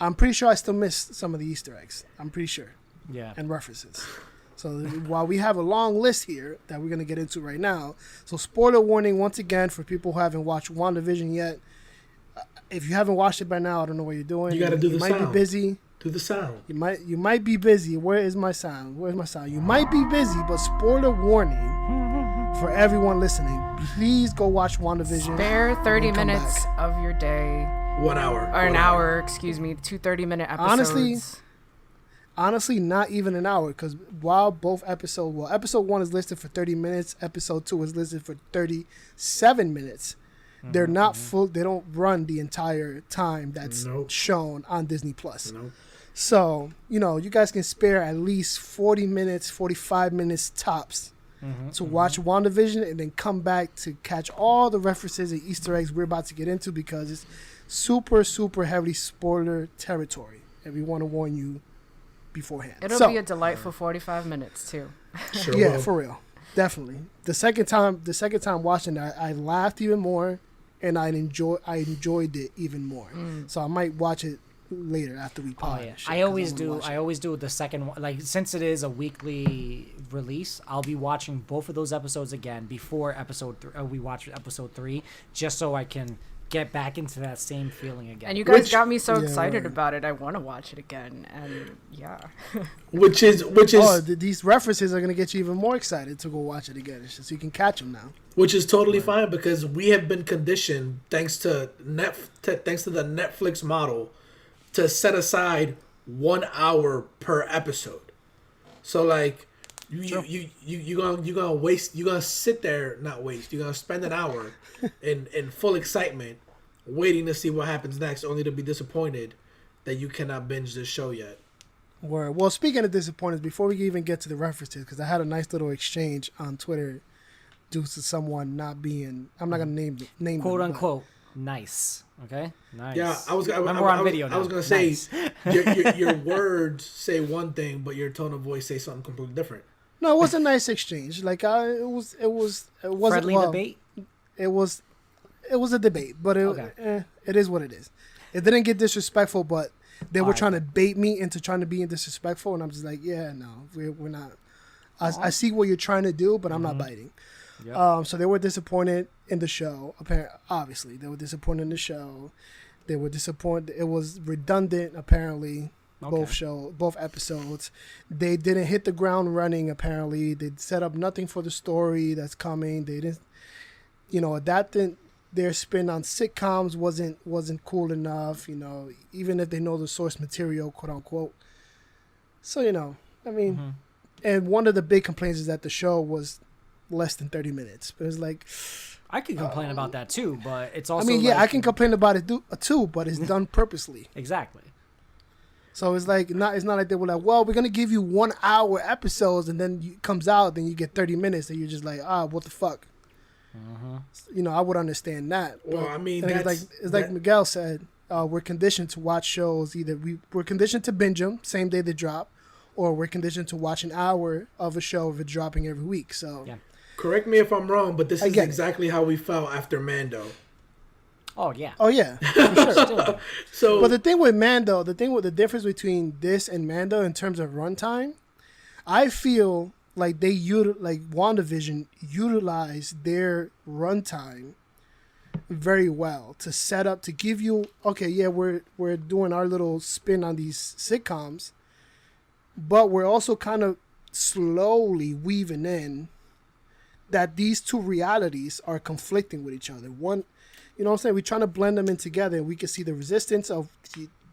I'm pretty sure I still missed some of the Easter eggs. I'm pretty sure. Yeah. And references. So while we have a long list here that we're going to get into right now, so spoiler warning once again for people who haven't watched WandaVision yet. If you haven't watched it by now, I don't know what you're doing. You got to do the sound. You might be busy. Do the sound. You might be busy. Where is my sound? Where's my sound? You might be busy, but spoiler warning for everyone listening. Please go watch WandaVision. Spare 30 minutes of your day. 1 hour. Or an hour, excuse me. 2 30-minute episodes. Honestly, not even an hour, because while episode 1 is listed for 30 minutes, episode 2 is listed for 37 minutes. They're not full. They don't run the entire time that's shown on Disney Plus. Nope. So, you guys can spare at least 40 minutes, 45 minutes tops to watch WandaVision and then come back to catch all the references and Easter eggs we're about to get into, because it's super, super heavily spoiler territory. And we want to warn you beforehand. It'll be a delightful 45 minutes, too. Sure yeah, for real. Definitely. The second time watching it, I laughed even more. And I enjoyed it even more. So I might watch it later after we pod. Oh yeah, I always do the second one. Like, since it is a weekly release, I'll be watching both of those episodes again before we watch episode 3, just so I can get back into that same feeling again. And you guys got me so excited about it. I want to watch it again, and yeah. which is these references are gonna get you even more excited to go watch it again, so you can catch them now. Which is totally fine, because we have been conditioned, thanks to the Netflix model, to set aside 1 hour per episode. So like, you're gonna sit there, not waste. You're gonna spend an hour in full excitement, waiting to see what happens next, only to be disappointed that you cannot binge this show yet. Well, speaking of disappointments, before we even get to the references, because I had a nice little exchange on Twitter due to someone not being, I'm not gonna name quote them, unquote nice. Okay, nice. Yeah, I was gonna say nice. your words say one thing, but your tone of voice say something completely different. No, it was a nice exchange. Like it wasn't friendly debate. It was a debate, but it is what it is. It didn't get disrespectful, but they were trying to bait me into trying to be disrespectful, and I'm just like, yeah, no, we're not. I see what you're trying to do, but I'm not biting. Yep. So they were disappointed in the show. Obviously, they were disappointed in the show. They were disappointed. It was redundant, apparently. Both episodes. They didn't hit the ground running, apparently. They set up nothing for the story that's coming. They didn't, adapting their spin on sitcoms wasn't cool enough, even if they know the source material, quote unquote. So, and one of the big complaints is that the show was less than 30 minutes. But it's like, I can complain about that too, but it's also I can complain about it too, but it's done purposely. Exactly. So it's like it's not like they were like, well, we're gonna give you 1 hour episodes, and then it comes out, then you get 30 minutes, and you're just like, what the fuck? I would understand that. Well, it's like Miguel said, we're conditioned to watch shows. Either we're conditioned to binge them same day they drop, or we're conditioned to watch an hour of a show if it's dropping every week. So, correct me if I'm wrong, but this is exactly how we felt after Mando. Oh yeah. For sure. So, but the thing with the difference between this and Mando in terms of runtime, I feel like WandaVision utilized their runtime very well to set up to give you we're doing our little spin on these sitcoms, but we're also kind of slowly weaving in that these two realities are conflicting with each other. One, you know what I'm saying? We're trying to blend them in together, and we can see the resistance of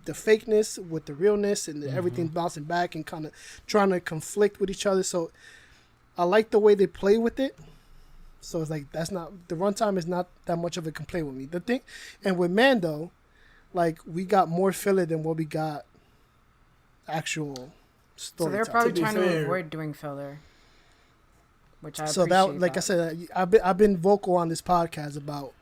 the fakeness with the realness, and everything bouncing back and kind of trying to conflict with each other. So I like the way they play with it. So it's like, that's not, the runtime is not that much of a complaint with me. The thing, and with Mando, like, we got more filler than what we got actual story. So they're probably trying to avoid doing filler, which I appreciate. So that, like I said, I've been vocal on this podcast about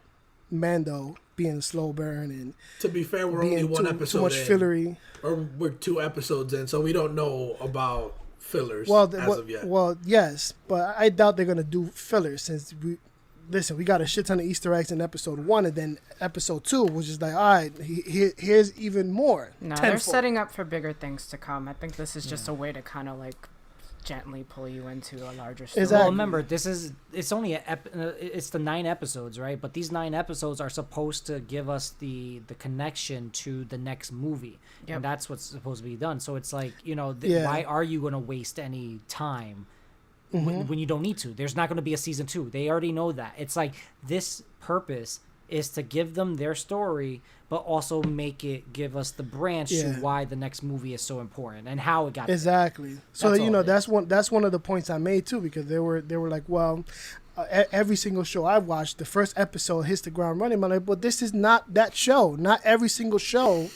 Mando being a slow burn, and to be fair, we're only one episode too much in, fillery, or we're 2 episodes in, so we don't know about fillers as of yet. Well, yes, but I doubt they're gonna do fillers since listen, we got a shit ton of Easter eggs in episode 1, and then episode 2 was just like, all right, here's even more. No, they're tenfold. setting up for bigger things to come. I think this is just a way to kind of like gently pull you into a larger story. Exactly. Well, remember, it's only it's the 9 episodes, right? But these 9 episodes are supposed to give us the connection to the next movie, Yep. and that's what's supposed to be done. So it's like, Yeah. why are you going to waste any time when you don't need to? There's not going to be a season 2. They already know that. It's like this purpose is to give them their story, but also give us the branch to why the next movie is so important and how it got exactly. So That's all it is. that's one of the points I made too, because they were like, well, every single show I watched, the first episode hits the ground running. I'm like, but this is not that show. Not every single show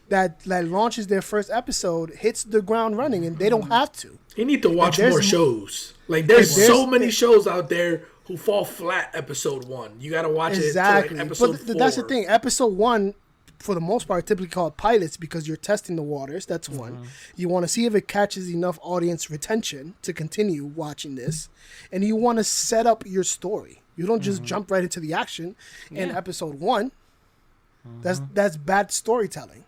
that launches their first episode hits the ground running, and they don't have to. You need to watch there's more m- shows. Like there's there's- so many shows out there who fall flat episode 1. You got to watch Exactly. it to like episode 4. That's the thing. Episode 1, for the most part, typically called pilots because you're testing the waters. That's one. You want to see if it catches enough audience retention to continue watching this, and you want to set up your story. You don't just jump right into the action in episode 1. That's bad storytelling.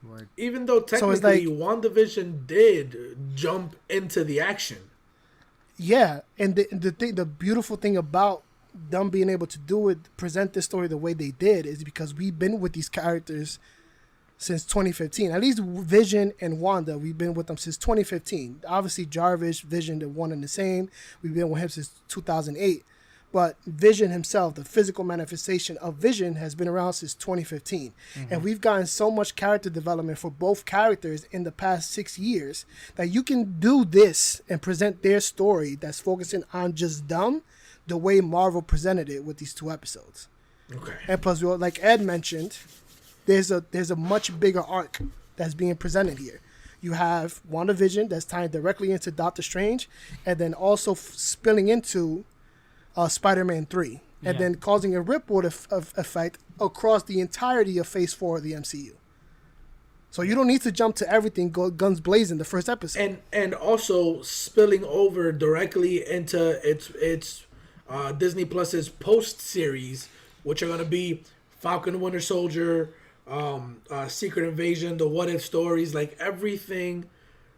Word. Even though So it's technically like- WandaVision did jump into the action. Yeah, and the beautiful thing about them being able to do it, present this story the way they did, is because we've been with these characters since 2015. At least Vision and Wanda, we've been with them since 2015. Obviously, Jarvis, Vision, they're one and the same. We've been with him since 2008. But Vision himself, the physical manifestation of Vision, has been around since 2015. And we've gotten so much character development for both characters in the past 6 years that you can do this and present their story that's focusing on just them the way Marvel presented it with these 2 episodes. Okay. And plus, like Ed mentioned, there's a much bigger arc that's being presented here. You have WandaVision that's tying directly into Doctor Strange, and then also spilling into Spider-Man 3, and then causing a ripple effect across the entirety of Phase 4 of the MCU. So you don't need to jump to everything guns blazing the first episode. And also spilling over directly into its Disney Plus's post series, which are going to be Falcon Winter Soldier, Secret Invasion, the What If stories, like everything.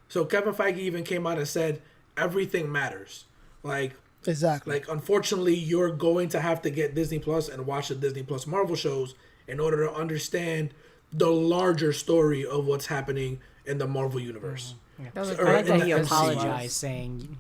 So Kevin Feige even came out and said everything matters. Exactly. Like, unfortunately, you're going to have to get Disney Plus and watch the Disney Plus Marvel shows in order to understand the larger story of what's happening in the Marvel universe. I Or like in that he the MCU. apologized, saying,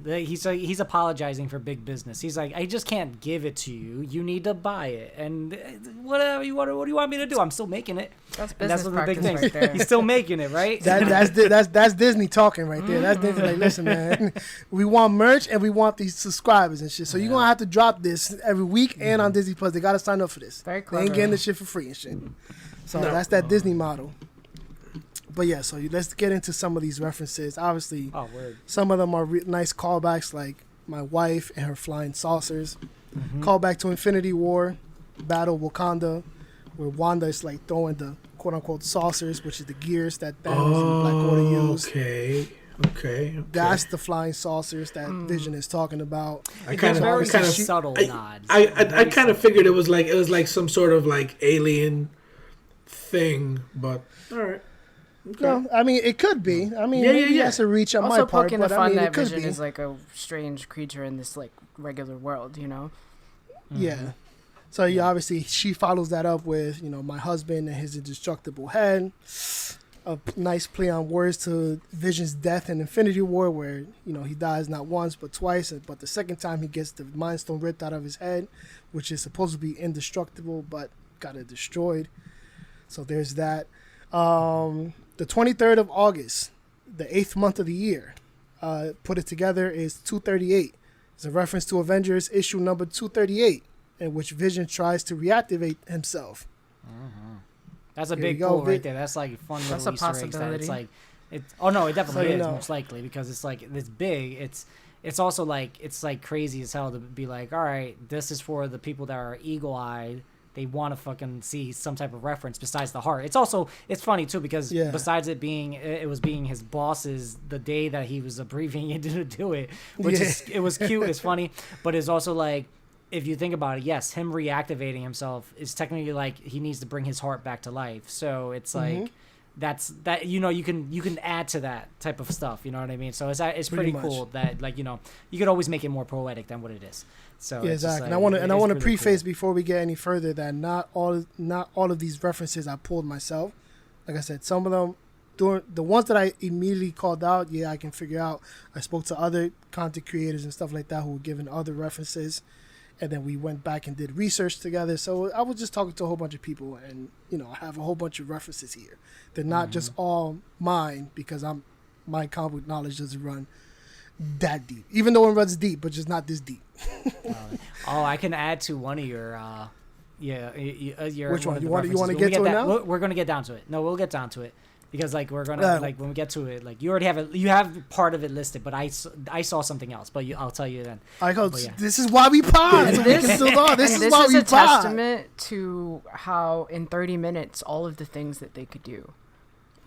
he's apologizing for big business. He's like, I just can't give it to you. You need to buy it, and whatever you want. What do you want me to do? I'm still making it. That's And business one of the big practice things. right there. He's still making it, right? That's Disney talking right there. That's Disney like, listen, man, we want merch and we want these subscribers and shit. So you're gonna have to drop this every week and on Disney Plus. They gotta sign up for this. Very They clever. ain't getting this shit for free and shit. So No. that's that Disney model. But yeah, so let's get into some of these references. Obviously, Oh, word. some of them are nice callbacks, like my wife and her flying saucers. Callback to Infinity War, Battle Wakanda, where Wanda is like throwing the quote unquote saucers, which is the gears that Thanos and Black Order use. Okay. That's the flying saucers that Vision is talking about. I There's very kind of subtle I- nods. I kind of figured it was like some sort of like alien thing, but all right. Okay. No, I mean it could be. I mean, Yeah, maybe yeah. that's a reach on Also my part, poking but the I fun mean that it could Vision be. is like a strange creature in this like regular world, you know? Yeah. So yeah, obviously she follows that up with, my husband and his indestructible head. A nice play on words to Vision's death in Infinity War, where he dies not once but twice, but the second time he gets the Mind Stone ripped out of his head, which is supposed to be indestructible but got it destroyed. So there's that. The 23rd of August, the 8th month of the year, put it together is 238. It's a reference to Avengers issue number 238, in which Vision tries to reactivate himself. That's a Here big you go, pull right Vic. there. That's like fun That's little a Easter eggs that it's possibility. like, oh no, it definitely So, is most likely, because it's like it's big. It's also like it's like crazy as hell to be like, all right, this is for the people that are eagle-eyed. They want to fucking see some type of reference besides the heart. It's funny too, because Yeah. besides it was being his boss's the day that he was abbreviating to do it, which Yeah. it was cute, it's funny, but it's also like if you think about it, yes, him reactivating himself is technically like he needs to bring his heart back to life. So it's like that you can add to that type of stuff. You know what I mean? So it's pretty cool that like you could always make it more poetic than what it is. So yeah, exactly. Like, and I want to preface before we get any further that not all of these references I pulled myself. Like I said, some of them. The ones that I immediately called out, yeah, I can figure out. I spoke to other content creators and stuff like that who were giving other references, and then we went back and did research together. So I was just talking to a whole bunch of people, and I have a whole bunch of references here. They're not just all mine because my comic book knowledge doesn't run that deep, even though it runs deep, but just not this deep. I can add to one of your. Your which one? You want to get to it now? We're gonna get down to it. No, we'll get down to it. Because like we're gonna like when we get to it, like you already have it, you have part of it listed, but I saw something else, but I'll tell you then. This is why we pod. This is why we a pod. testament to how in 30 minutes all of the things that they could do.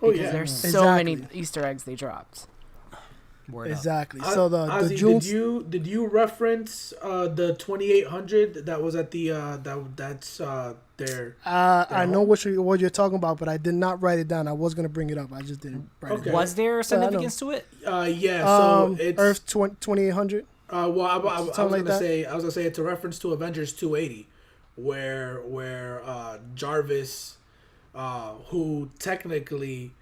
Because there's so many Easter eggs they dropped. Exactly. So the June. Did you reference the 2800 that was at the that's there? I know what you're talking about, but I did not write it down. I was gonna bring it up. I just didn't write it down. Was there significance to it? Yeah. So it's Earth 2800. I was gonna say it's a reference to Avengers 280, where Jarvis, who technically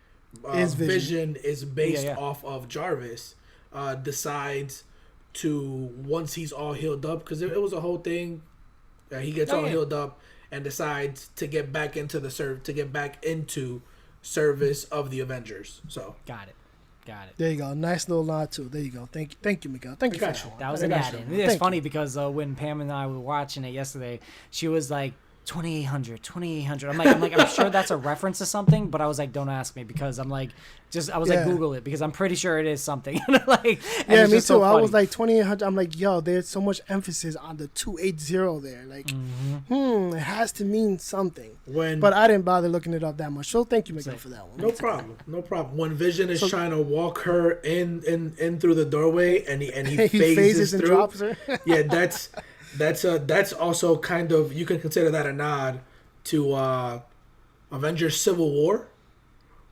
Vision is based off of Jarvis, decides to, once he's all healed up, because it was a whole thing. He gets healed up and decides to get back into service of the Avengers. So got it. There you go. Nice little nod too. There you go. Thank you, Miguel. Thank you for that. That was an add-in. It's funny because when Pam and I were watching it yesterday, she was like, 2800. I'm sure that's a reference to something, but I was like, don't ask me because I'm like, Google it because I'm pretty sure it is something. Me too. So I was like 2800. I'm like, yo, there's so much emphasis on the 280 there. Like, it has to mean something. But I didn't bother looking it up that much. So thank you, Miguel, for that one. No problem. When Vision is trying to walk her in through the doorway and he phases and through, drops her. Yeah, that's also kind of, you can consider that a nod to Avengers Civil War,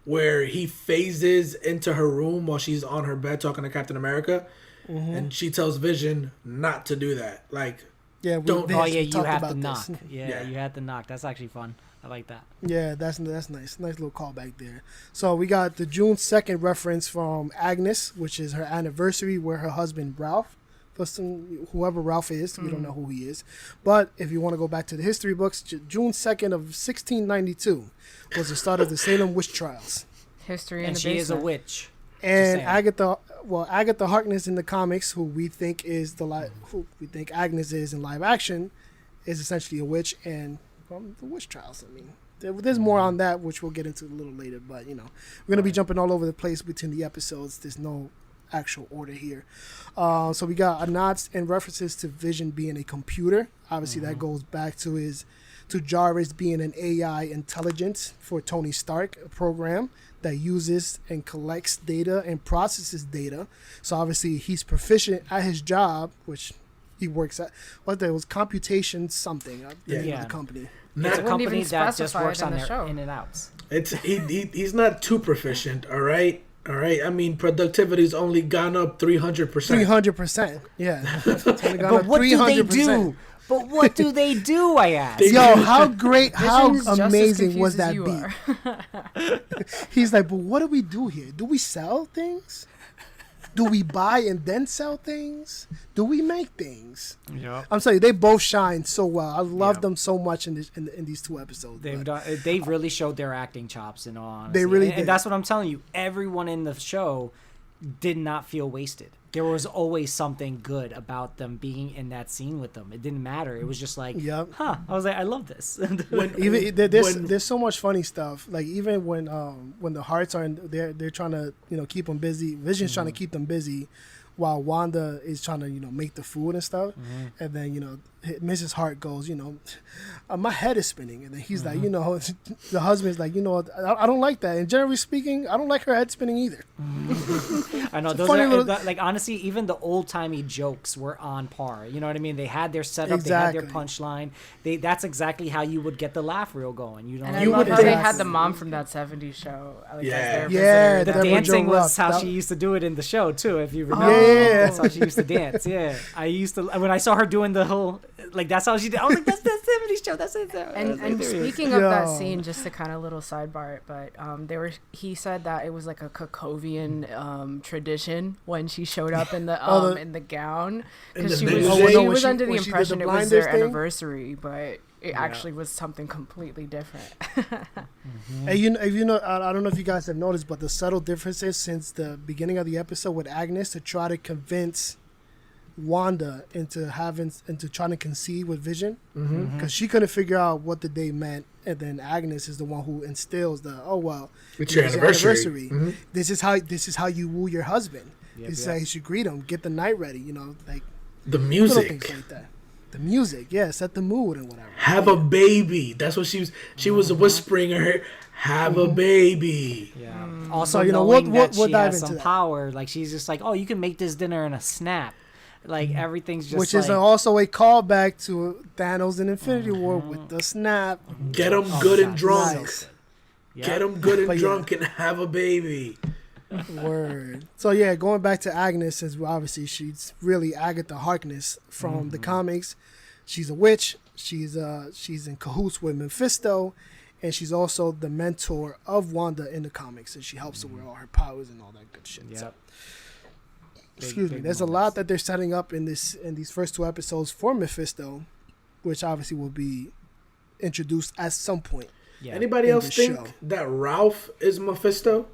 where he phases into her room while she's on her bed talking to Captain America, and she tells Vision not to do that. Like, don't. You have to knock. Yeah, you have to knock. That's actually fun. I like that. Yeah, that's nice. Nice little callback there. So we got the June 2nd reference from Agnes, which is her anniversary, where her husband Ralph, whoever Ralph is, we don't know who he is. But if you want to go back to the history books, June 2nd of 1692 was the start of the Salem witch trials. History, and she is a witch. And Agatha Harkness in the comics, who we think Agnes is in live action, is essentially a witch, and the witch trials. I mean, there's more on that, which we'll get into a little later. But we're gonna be jumping all over the place between the episodes. There's no actual order here. So we got nods and references to Vision being a computer. Obviously, that goes back to Jarvis being an AI intelligence for Tony Stark, a program that uses and collects data and processes data. So obviously, he's proficient at his job, which he works at. It was computation something. The name of the company. It's a company that just works on their in and outs. He's not too proficient. All right. I mean, productivity's only gone up 300%. 300%. Yeah. But what do they do? But what do they do, I ask? Yo, how great, how amazing was that beat? He's like, but what do we do here? Do we sell things? Do we buy and then sell things? Do we make things? Yeah. I'm sorry, they both shine so well. I love them so much in these two episodes. They've really showed their acting chops, in all honesty. They really did. And that's what I'm telling you. Everyone in the show did not feel wasted. There was always something good about them being in that scene with them. It didn't matter. It was just like, I was like, I love this. There's so much funny stuff. Like even when the hearts are they're trying to keep them busy. Vision's trying to keep them busy, while Wanda is trying to make the food and stuff. And then Mrs. Hart goes, my head is spinning, and then he's like, the husband's like, I don't like that. And generally speaking, I don't like her head spinning either. I know those are like, honestly, even the old timey jokes were on par. You know what I mean? They had their setup, Exactly. they had their punchline. That's exactly how you would get the laugh reel going. You know, And I love how they had the mom from that '70s show. Like, as their Yeah, the Deborah dancing Jo was Rupp. how she used to do it in the show too. If you remember, Yeah. that's how she used to dance. Yeah, I used to when I saw her doing the whole like that's how she did. I was like, that's the '70s show. That's it. And speaking of that scene, just a kind of little sidebar, but he said that it was like a Kakovian tradition when she showed up in the in the gown, because she was under the impression it was their anniversary, but it actually was something completely different. And I don't know if you guys have noticed, but the subtle differences since the beginning of the episode with Agnes to try to convince Wanda into trying to conceive with Vision, because she couldn't figure out what the day meant, and then Agnes is the one who instills it's your anniversary. Mm-hmm. This is how you woo your husband. This is how you should greet him. Get the night ready. Like the music, things like that. The music, set the mood and whatever. Have a baby. That's what she was whispering her. Have a baby. Yeah. Also, knowing that she has some power, like she's just like, oh, you can make this dinner in a snap. Like everything's just which is also a callback to Thanos in Infinity War with the snap. Get them good and drunk. Nice. Get them good and drunk and have a baby. Word. So going back to Agnes, as obviously she's really Agatha Harkness from the comics. She's a witch. She's in cahoots with Mephisto, and she's also the mentor of Wanda in the comics, and she helps her with all her powers and all that good shit. Yep. So, excuse me. There's a lot that they're setting up in these first 2 episodes for Mephisto, which obviously will be introduced at some point. Yeah. Anybody else think that Ralph is Mephisto?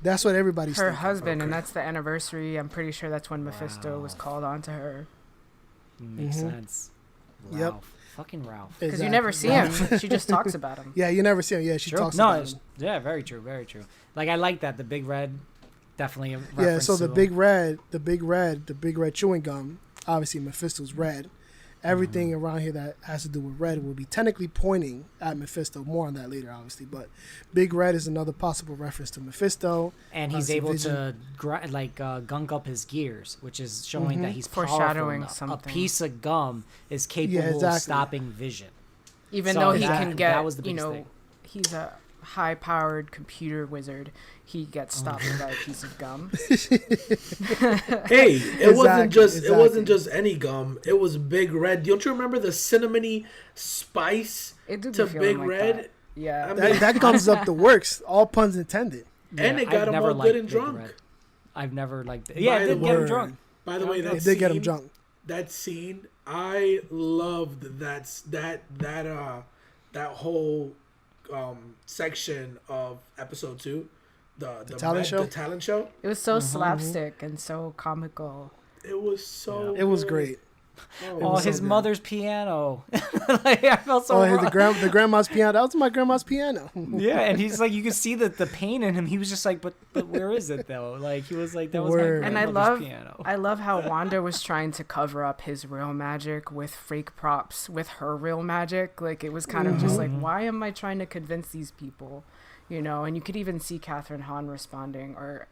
That's what everybody's her thinking. husband, and that's the anniversary. I'm pretty sure that's when Mephisto was called on to her. Makes sense. Ralph. Yep. Fucking Ralph. Because you never see him. She just talks about him. Yeah, you never see him. Yeah, she talks about him. Yeah, very true. Very true. Like, I like that. The Big Red, definitely a reference. Yeah, so the to big red chewing gum, obviously Mephisto's red. Everything around here that has to do with red will be technically pointing at Mephisto. More on that later, obviously. But Big Red is another possible reference to Mephisto. And he's able to gunk up his gears, which is showing that he's foreshadowing powerful. something. A piece of gum is capable of stopping Vision. Even though he can get, that was the biggest thing. He's a high-powered computer wizard. He gets stopped by a piece of gum. Hey, it wasn't just any gum. It was Big Red. Don't you remember the cinnamony spice to Big Red? That. Yeah, I mean, that comes up the works. All puns intended. And it got him all good and drunk. Red. I've never liked it. Yeah, it did get him drunk. By the way, it did get him drunk. That scene, I loved that whole section of episode 2. The talent show? The talent show. It was so slapstick and so comical. It was so It was great. His mother's piano. Like, I felt so wrong. The grandma's piano. That was my grandma's piano. Yeah, and he's like, you could see the pain in him. He was just like, but where is it though? Like, he was like, that was my grandmother's piano. I love how Wanda was trying to cover up his real magic with fake props with her real magic. Like, it was kind of just like, why am I trying to convince these people? And you could even see Catherine Hahn responding, or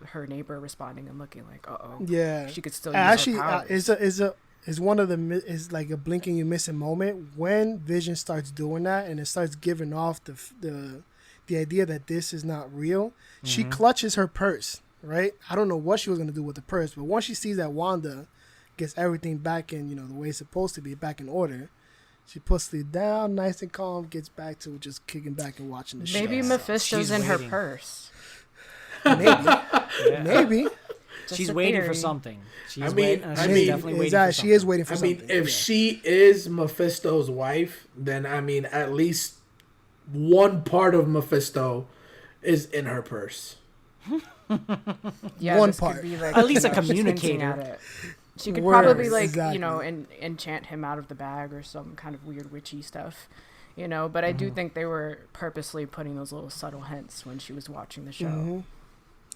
her neighbor responding and looking like, yeah, she could still use her powers. Is one of is like a blinking you missing moment when Vision starts doing that, and it starts giving off the idea that this is not real. She clutches her purse, right? I don't know what she was gonna do with the purse, but once she sees that Wanda gets everything back in, the way it's supposed to be, back in order, she puts it down, nice and calm, gets back to just kicking back and watching the show. Maybe Mephisto's in her purse. Maybe. She's waiting for something. She's definitely waiting for something. She is waiting for something. If she is Mephisto's wife, then at least one part of Mephisto is in her purse. Yeah, one part. Could be like, at least a communicator. She could probably enchant him out of the bag or some kind of weird witchy stuff. But I do think they were purposely putting those little subtle hints when she was watching the show.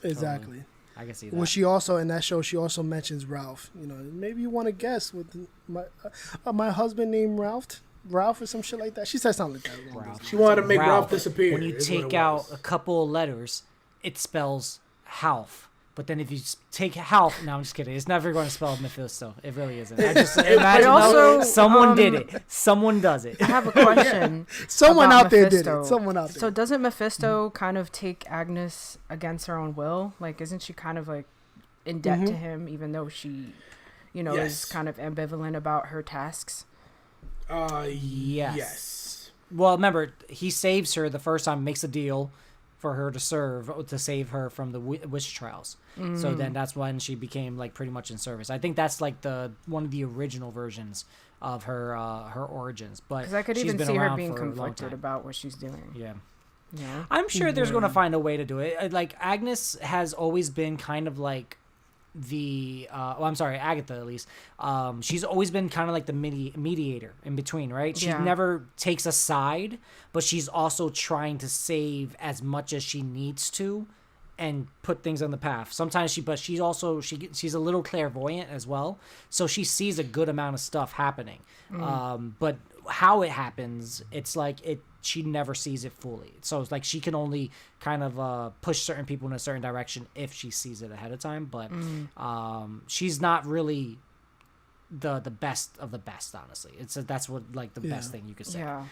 Exactly. I can see that. Well, she also in that show she also mentions Ralph. You know, maybe you want to guess with my husband named Ralph or some shit like that. She said something like that. Ralph. She wanted to make Ralph disappear. When you take out a couple of letters, it spells Half. But then if you take Half, no, I'm just kidding. It's never going to spell Mephisto. It really isn't. I just imagine also, someone did it. Someone does it. I have a question. Someone about out there Mephisto. did it. Someone out there. So doesn't Mephisto kind of take Agnes against her own will? Like, isn't she kind of like in debt to him, even though she, is kind of ambivalent about her tasks? Yes. Well, remember, he saves her the first time, makes a deal for her to save her from the witch trials. So then that's when she became like pretty much in service. I think that's like one of the original versions of her origins. But because I could even see her being conflicted about what she's doing. Yeah. Yeah. I'm sure there's going to find a way to do it. Like Agnes has always been kind of like Agatha at least. She's always been kind of like the mediator in between, right? She never takes a side, but she's also trying to save as much as she needs to and put things on the path. Sometimes she's a little clairvoyant as well, so she sees a good amount of stuff happening. But how it happens, it's like she never sees it fully. So it's like she can only kind of push certain people in a certain direction if she sees it ahead of time. But she's not really the best of the best, honestly. That's what like the best thing you could say. Yeah.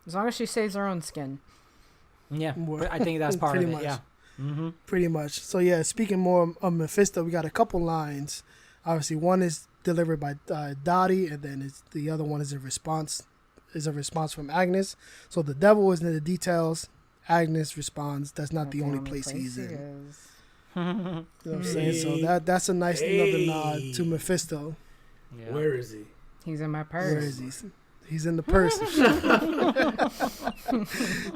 As long as she saves her own skin. Yeah, but I think that's part of it. Much. Yeah. Pretty much. So yeah, speaking more of Mephisto, we got a couple lines. Obviously, one is delivered by Dottie, and then the other one is a response from Agnes. So the devil is in the details. Agnes responds, "That's not the only place he's in." You know what I'm saying? So that's a nice another nod to Mephisto. Yeah. Where is he? He's in my purse. Where is he? He's in the purse.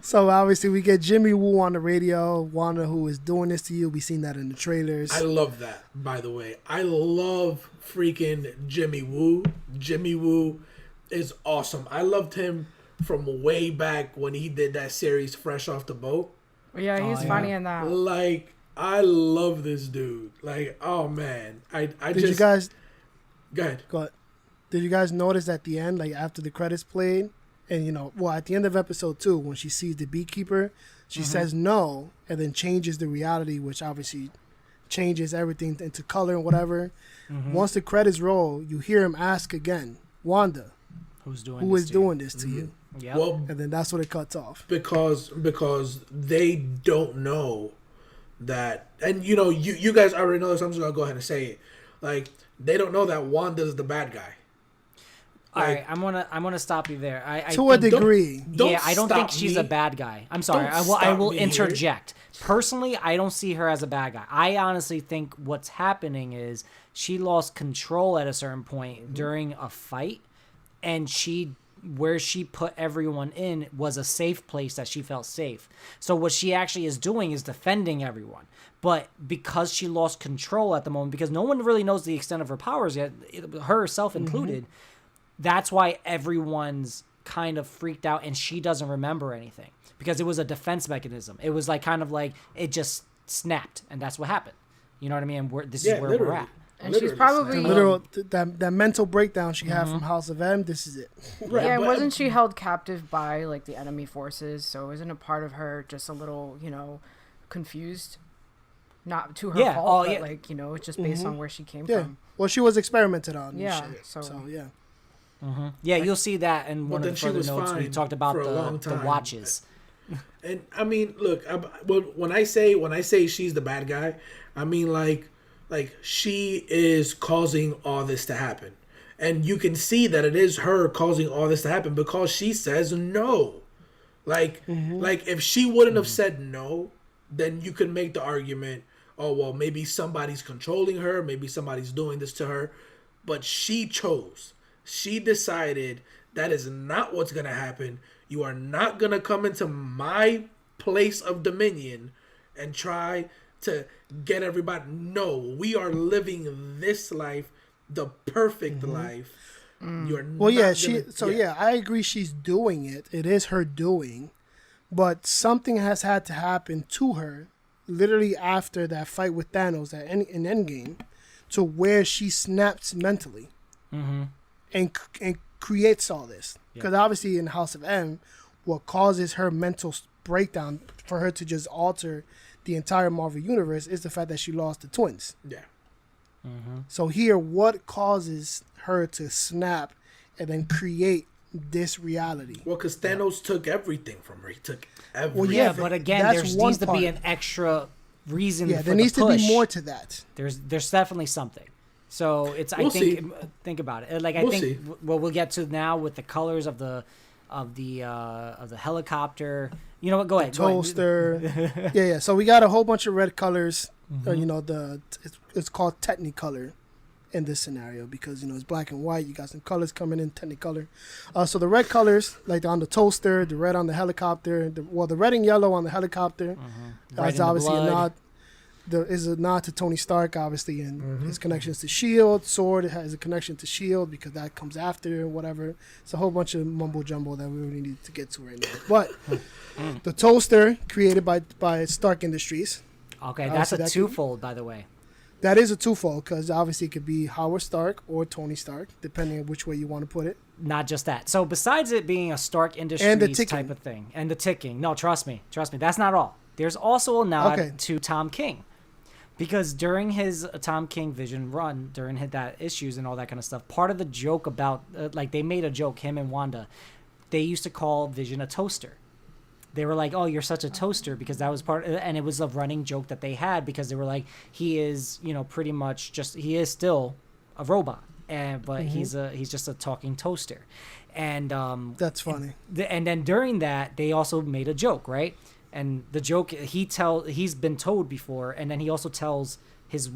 So obviously we get Jimmy Woo on the radio. Wanda, who is doing this to you. We seen that in the trailers. I love that, by the way. I love freaking Jimmy Woo. Jimmy Woo is awesome. I loved him from way back when he did that series Fresh Off the Boat. Yeah, he's funny in that. Like, I love this dude. Like, oh man. Did you guys Go ahead. Did you guys notice at the end, like after the credits played, and at the end of episode 2, when she sees the beekeeper, she says no, and then changes the reality, which obviously changes everything into color and whatever. Once the credits roll, you hear him ask again, Wanda, who is doing this to you? Yeah. Well, and then that's what it cuts off. Because they don't know that, and you guys already know this. I'm just gonna go ahead and say it. Like, they don't know that Wanda's the bad guy. All right, I'm gonna stop you there. To a degree. I don't think she's a bad guy. I'm sorry. I will interject. Personally, I don't see her as a bad guy. I honestly think what's happening is she lost control at a certain point during a fight, and where she put everyone in was a safe place that she felt safe. So what she actually is doing is defending everyone. But because she lost control at the moment, because no one really knows the extent of her powers yet, herself included, that's why everyone's kind of freaked out and she doesn't remember anything. Because it was a defense mechanism. It was like kind of like it just snapped, and that's what happened. You know what I mean? This is where we're at. And she's probably that mental breakdown she had from House of M. This is it. Right, yeah, wasn't she held captive by like the enemy forces? So isn't a part of her just a little, confused? Not to her fault, but like it's just based on where she came from. Well, she was experimented on. Yeah. And shit, so yeah. Yeah, you'll see that in one of the further notes we talked about the watches. And I mean, look, when I say she's the bad guy, I mean like she is causing all this to happen, and you can see that it is her causing all this to happen because she says no. Like if she wouldn't have said no, then you could make the argument, oh well, maybe somebody's controlling her, maybe somebody's doing this to her, but she chose. She decided that is not what's going to happen. You are not going to come into my place of dominion and try to get everybody. No, we are living this life, the perfect life. You're well, yeah, I agree she's doing it. It is her doing. But something has had to happen to her literally after that fight with Thanos in Endgame, to where she snaps mentally, and creates all this. Because obviously in House of M, what causes her mental breakdown for her to just alter the entire Marvel universe is the fact that she lost the twins. Yeah. So here, what causes her to snap and then create this reality? Well, because Thanos took everything from her. He took everything. Well, Yeah, but again, there needs to be an extra reason. Yeah, for there needs the push. to be more to that. There's definitely something. So it's We'll think about it. Like I think what we'll get to now with the colors of the helicopter. You know what? Go ahead. Toaster. yeah. So we got a whole bunch of red colors. You know, it's called Technicolor in this scenario because, you know, it's black and white. You got some colors coming in Technicolor. So the red colors, like on the toaster, the red on the helicopter, the red and yellow on the helicopter. That's obviously a nod. There is a nod to Tony Stark, obviously, and his connections to S.H.I.E.L.D. Sword has a connection to S.H.I.E.L.D. because that comes after and whatever. It's a whole bunch of mumbo jumbo that we really need to get to right now. But the toaster created by Stark Industries. Okay, that's a twofold, by the way. That is a twofold because obviously it could be Howard Stark or Tony Stark, depending on which way you want to put it. Not just that. So besides it being a Stark Industries type of thing, and the ticking, no, trust me, that's not all. There's also a nod to Tom King. Because during his Tom King Vision run, during that issues and all that kind of stuff, part of the joke about, like they made a joke, him and Wanda, they used to call Vision a toaster. They were like, oh, you're such a toaster, because that was and it was a running joke that they had because they were like, he is, you know, pretty much he is still a robot, but he's just a talking toaster. And that's funny. And then during that, they also made a joke, right? And the joke he's been told before, and then he also tells his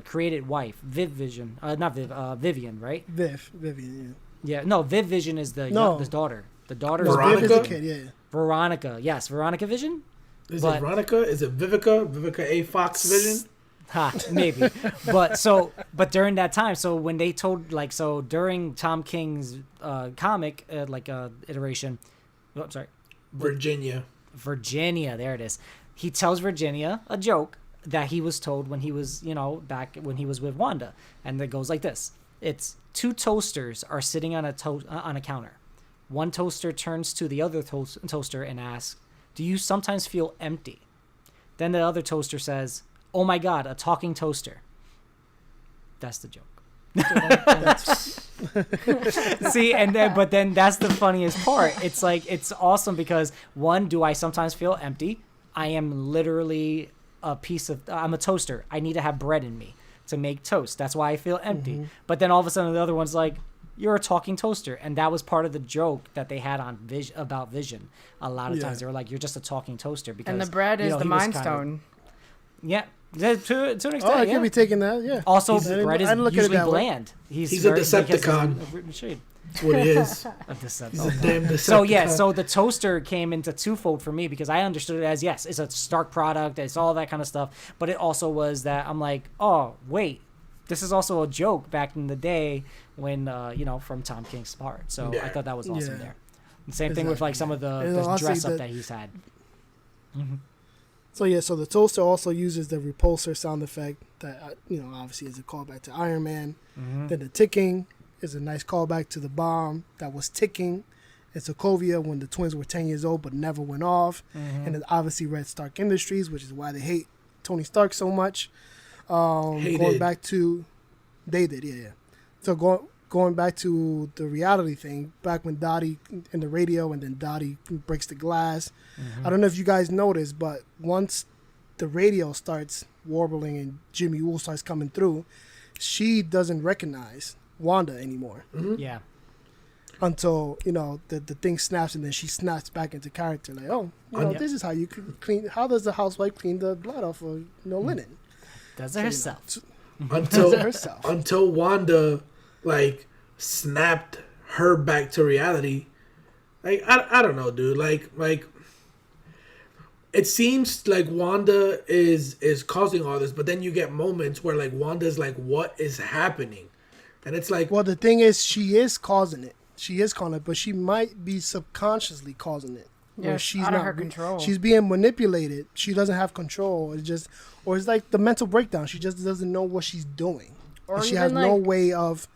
created wife, Vivian, right? Vivian, yeah. Yeah, no, Vivian is the daughter. The daughter is Veronica. Viv is the kid, yeah. Veronica, yes, Veronica Vision. Is it Veronica? Is it Vivica? Vivica A. Fox Vision? Maybe. But during that time, so when they told, during Tom King's comic, iteration, I'm sorry. Virginia, there it is. He tells Virginia a joke that he was told when he was, back when he was with Wanda, and it goes like this: it's two toasters are sitting on a counter. One toaster turns to the other toaster and asks, "Do you sometimes feel empty?" Then the other toaster says, "Oh my God, a talking toaster." That's the joke. See, but then that's the funniest part. It's like, it's awesome because one, do I sometimes feel empty? I am literally I'm a toaster. I need to have bread in me to make toast. That's why I feel empty. But then all of a sudden the other one's like, you're a talking toaster. And that was part of the joke that they had on about Vision. A lot of times they were like, you're just a talking toaster. Because, and the bread is the Mind Stone. Yeah. To an extent, I could be taking that, yeah. Also, bread is usually bland. He's a Decepticon. That's what he is. He's a damn Decepticon. So the toaster came into twofold for me because I understood it as, yes, it's a Stark product, it's all that kind of stuff, but it also was that I'm like, oh, wait, this is also a joke back in the day when, from Tom King's part. So I thought that was awesome there. And same thing with some of the dress up that he's had. Mm-hmm. So the toaster also uses the repulsor sound effect that obviously is a callback to Iron Man. Then the ticking is a nice callback to the bomb that was ticking in Sokovia when the twins were 10 years old but never went off. And then obviously Red Stark Industries, which is why they hate Tony Stark so much. Going back to they did, yeah. So going back to the reality thing, back when Dottie in the radio and then Dottie breaks the glass. I don't know if you guys noticed, but once the radio starts warbling and Jimmy Woo starts coming through, she doesn't recognize Wanda anymore. Yeah. Until, the thing snaps and then she snaps back into character. Like, this is how you clean. How does the housewife clean the blood off of linen? Does it herself. Until Wanda snapped her back to reality. I don't know, dude. Like it seems like Wanda is causing all this, but then you get moments where Wanda's like, what is happening? And it's like, well, the thing is, she is causing it. She is causing it, but she might be subconsciously causing it. where she's out of her control. She's being manipulated. She doesn't have control. Or it's like the mental breakdown. She just doesn't know what she's doing. Or she has no way of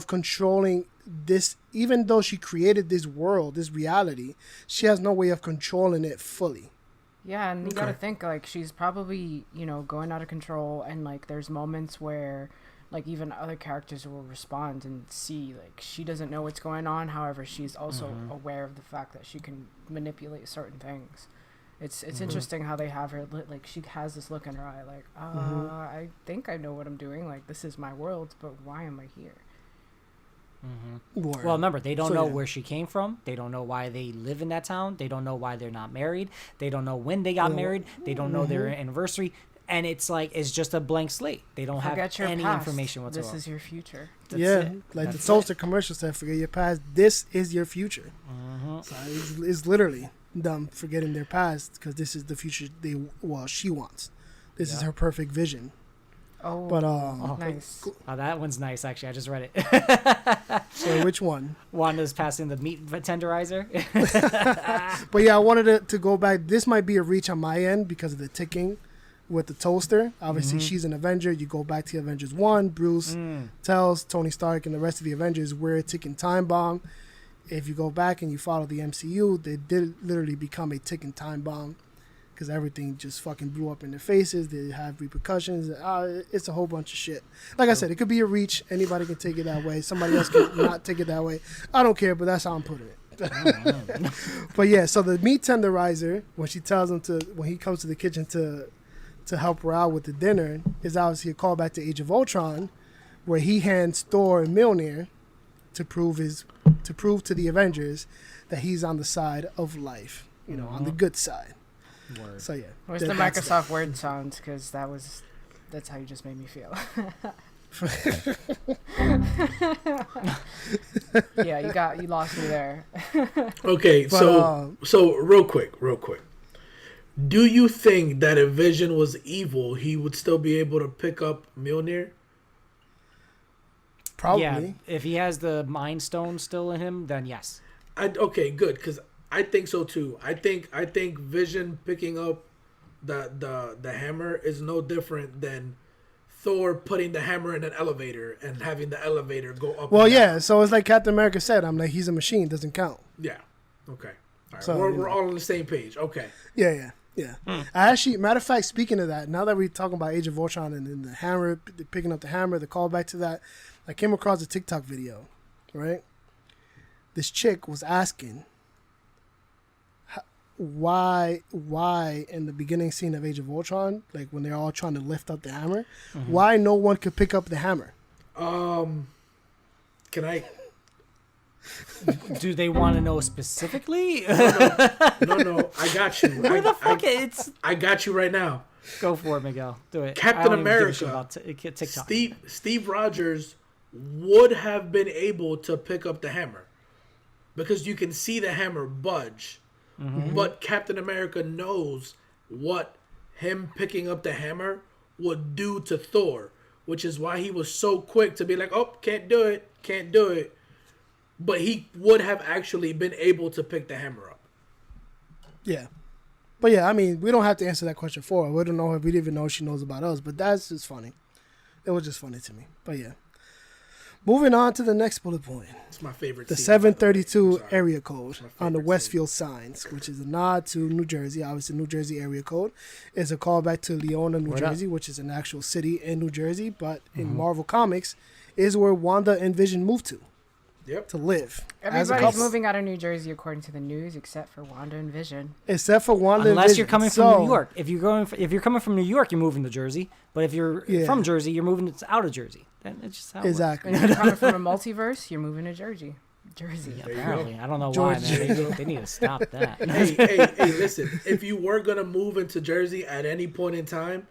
controlling this. Even though she created this world, this reality, she has no way of controlling it fully. Yeah, and you gotta think, like, she's probably, going out of control, and, like, there's moments where, like, even other characters will respond and see, like, she doesn't know what's going on. However, she's also aware of the fact that she can manipulate certain things. It's interesting how they have her, like, she has this look in her eye, like, I think I know what I'm doing. Like, this is my world, but why am I here? Well, remember, they don't know where she came from. They don't know why they live in that town. They don't know why they're not married. They don't know when they got married. They don't know their anniversary. And it's like, it's just a blank slate. They don't have any information whatsoever. This is your future. That's like the toaster commercial said, forget your past. This is your future. So it's literally them forgetting their past because this is the future she wants. This is her perfect vision. Oh, but nice. Oh, that one's nice, actually. I just read it. So which one? Wanda's passing the meat tenderizer. But yeah, I wanted to go back. This might be a reach on my end because of the ticking with the toaster. Obviously, she's an Avenger. You go back to Avengers 1. Bruce tells Tony Stark and the rest of the Avengers we're a ticking time bomb. If you go back and you follow the MCU, they did literally become a ticking time bomb because everything just fucking blew up in their faces. They have repercussions. It's a whole bunch of shit. Like I said, it could be a reach. Anybody can take it that way. Somebody else can not take it that way. I don't care, but that's how I'm putting it. But yeah, so the meat tenderizer, when she tells him when he comes to the kitchen to help her out with the dinner, is obviously a callback to Age of Ultron, where he hands Thor Mjolnir to prove to the Avengers that he's on the side of life, on the good side. Word. So yeah, where's the Microsoft Word sounds? Because that's how you just made me feel. Yeah, you lost me there. Okay, so real quick. Do you think that if Vision was evil, he would still be able to pick up Mjolnir? Probably. Yeah, if he has the Mind Stone still in him, then yes. Okay, good, because I think so too. I think Vision picking up the hammer is no different than Thor putting the hammer in an elevator and having the elevator go up. Well, yeah. So it's like Captain America said. I'm like, he's a machine. Doesn't count. Yeah. Okay. All right. So, we're all on the same page. Okay. Yeah. I actually, matter of fact, speaking of that, now that we're talking about Age of Ultron and the hammer, picking up the hammer, the callback to that, I came across a TikTok video, right? This chick was asking why in the beginning scene of Age of Ultron, like when they're all trying to lift up the hammer, why no one could pick up the hammer? Can I? Do they want to know specifically? No. I got you. Where the fuck I got you right now. Go for it, Miguel. Do it. Captain I don't even give a shit America. about TikTok. Steve Rogers would have been able to pick up the hammer because you can see the hammer budge. But Captain America knows what him picking up the hammer would do to Thor, which is why he was so quick to be like, oh, can't do it. But he would have actually been able to pick the hammer up. Yeah. But yeah, I mean, we don't have to answer that question for her. We don't know if we didn't even know she knows about us, but that's just funny. It was just funny to me. But yeah. Moving on to the next bullet point. It's my favorite. The 732 area code on the Westfield signs, which is a nod to New Jersey. Obviously, New Jersey area code is a callback to Leona, New Jersey, which is an actual city in New Jersey. But in Marvel Comics, is where Wanda and Vision moved to. Yep. To live. Everybody's moving out of New Jersey according to the news, except for Wanda and Vision. Except for Wanda Unless and Vision. you're coming from New York. If you're coming from New York, you're moving to Jersey. But if you're from Jersey, you're moving out of Jersey. Then it's just how it exactly. And if you're coming from a multiverse, you're moving to Jersey. Yeah, apparently. I don't know why, man. They need to stop that. Hey, listen. If you were gonna move into Jersey at any point in time,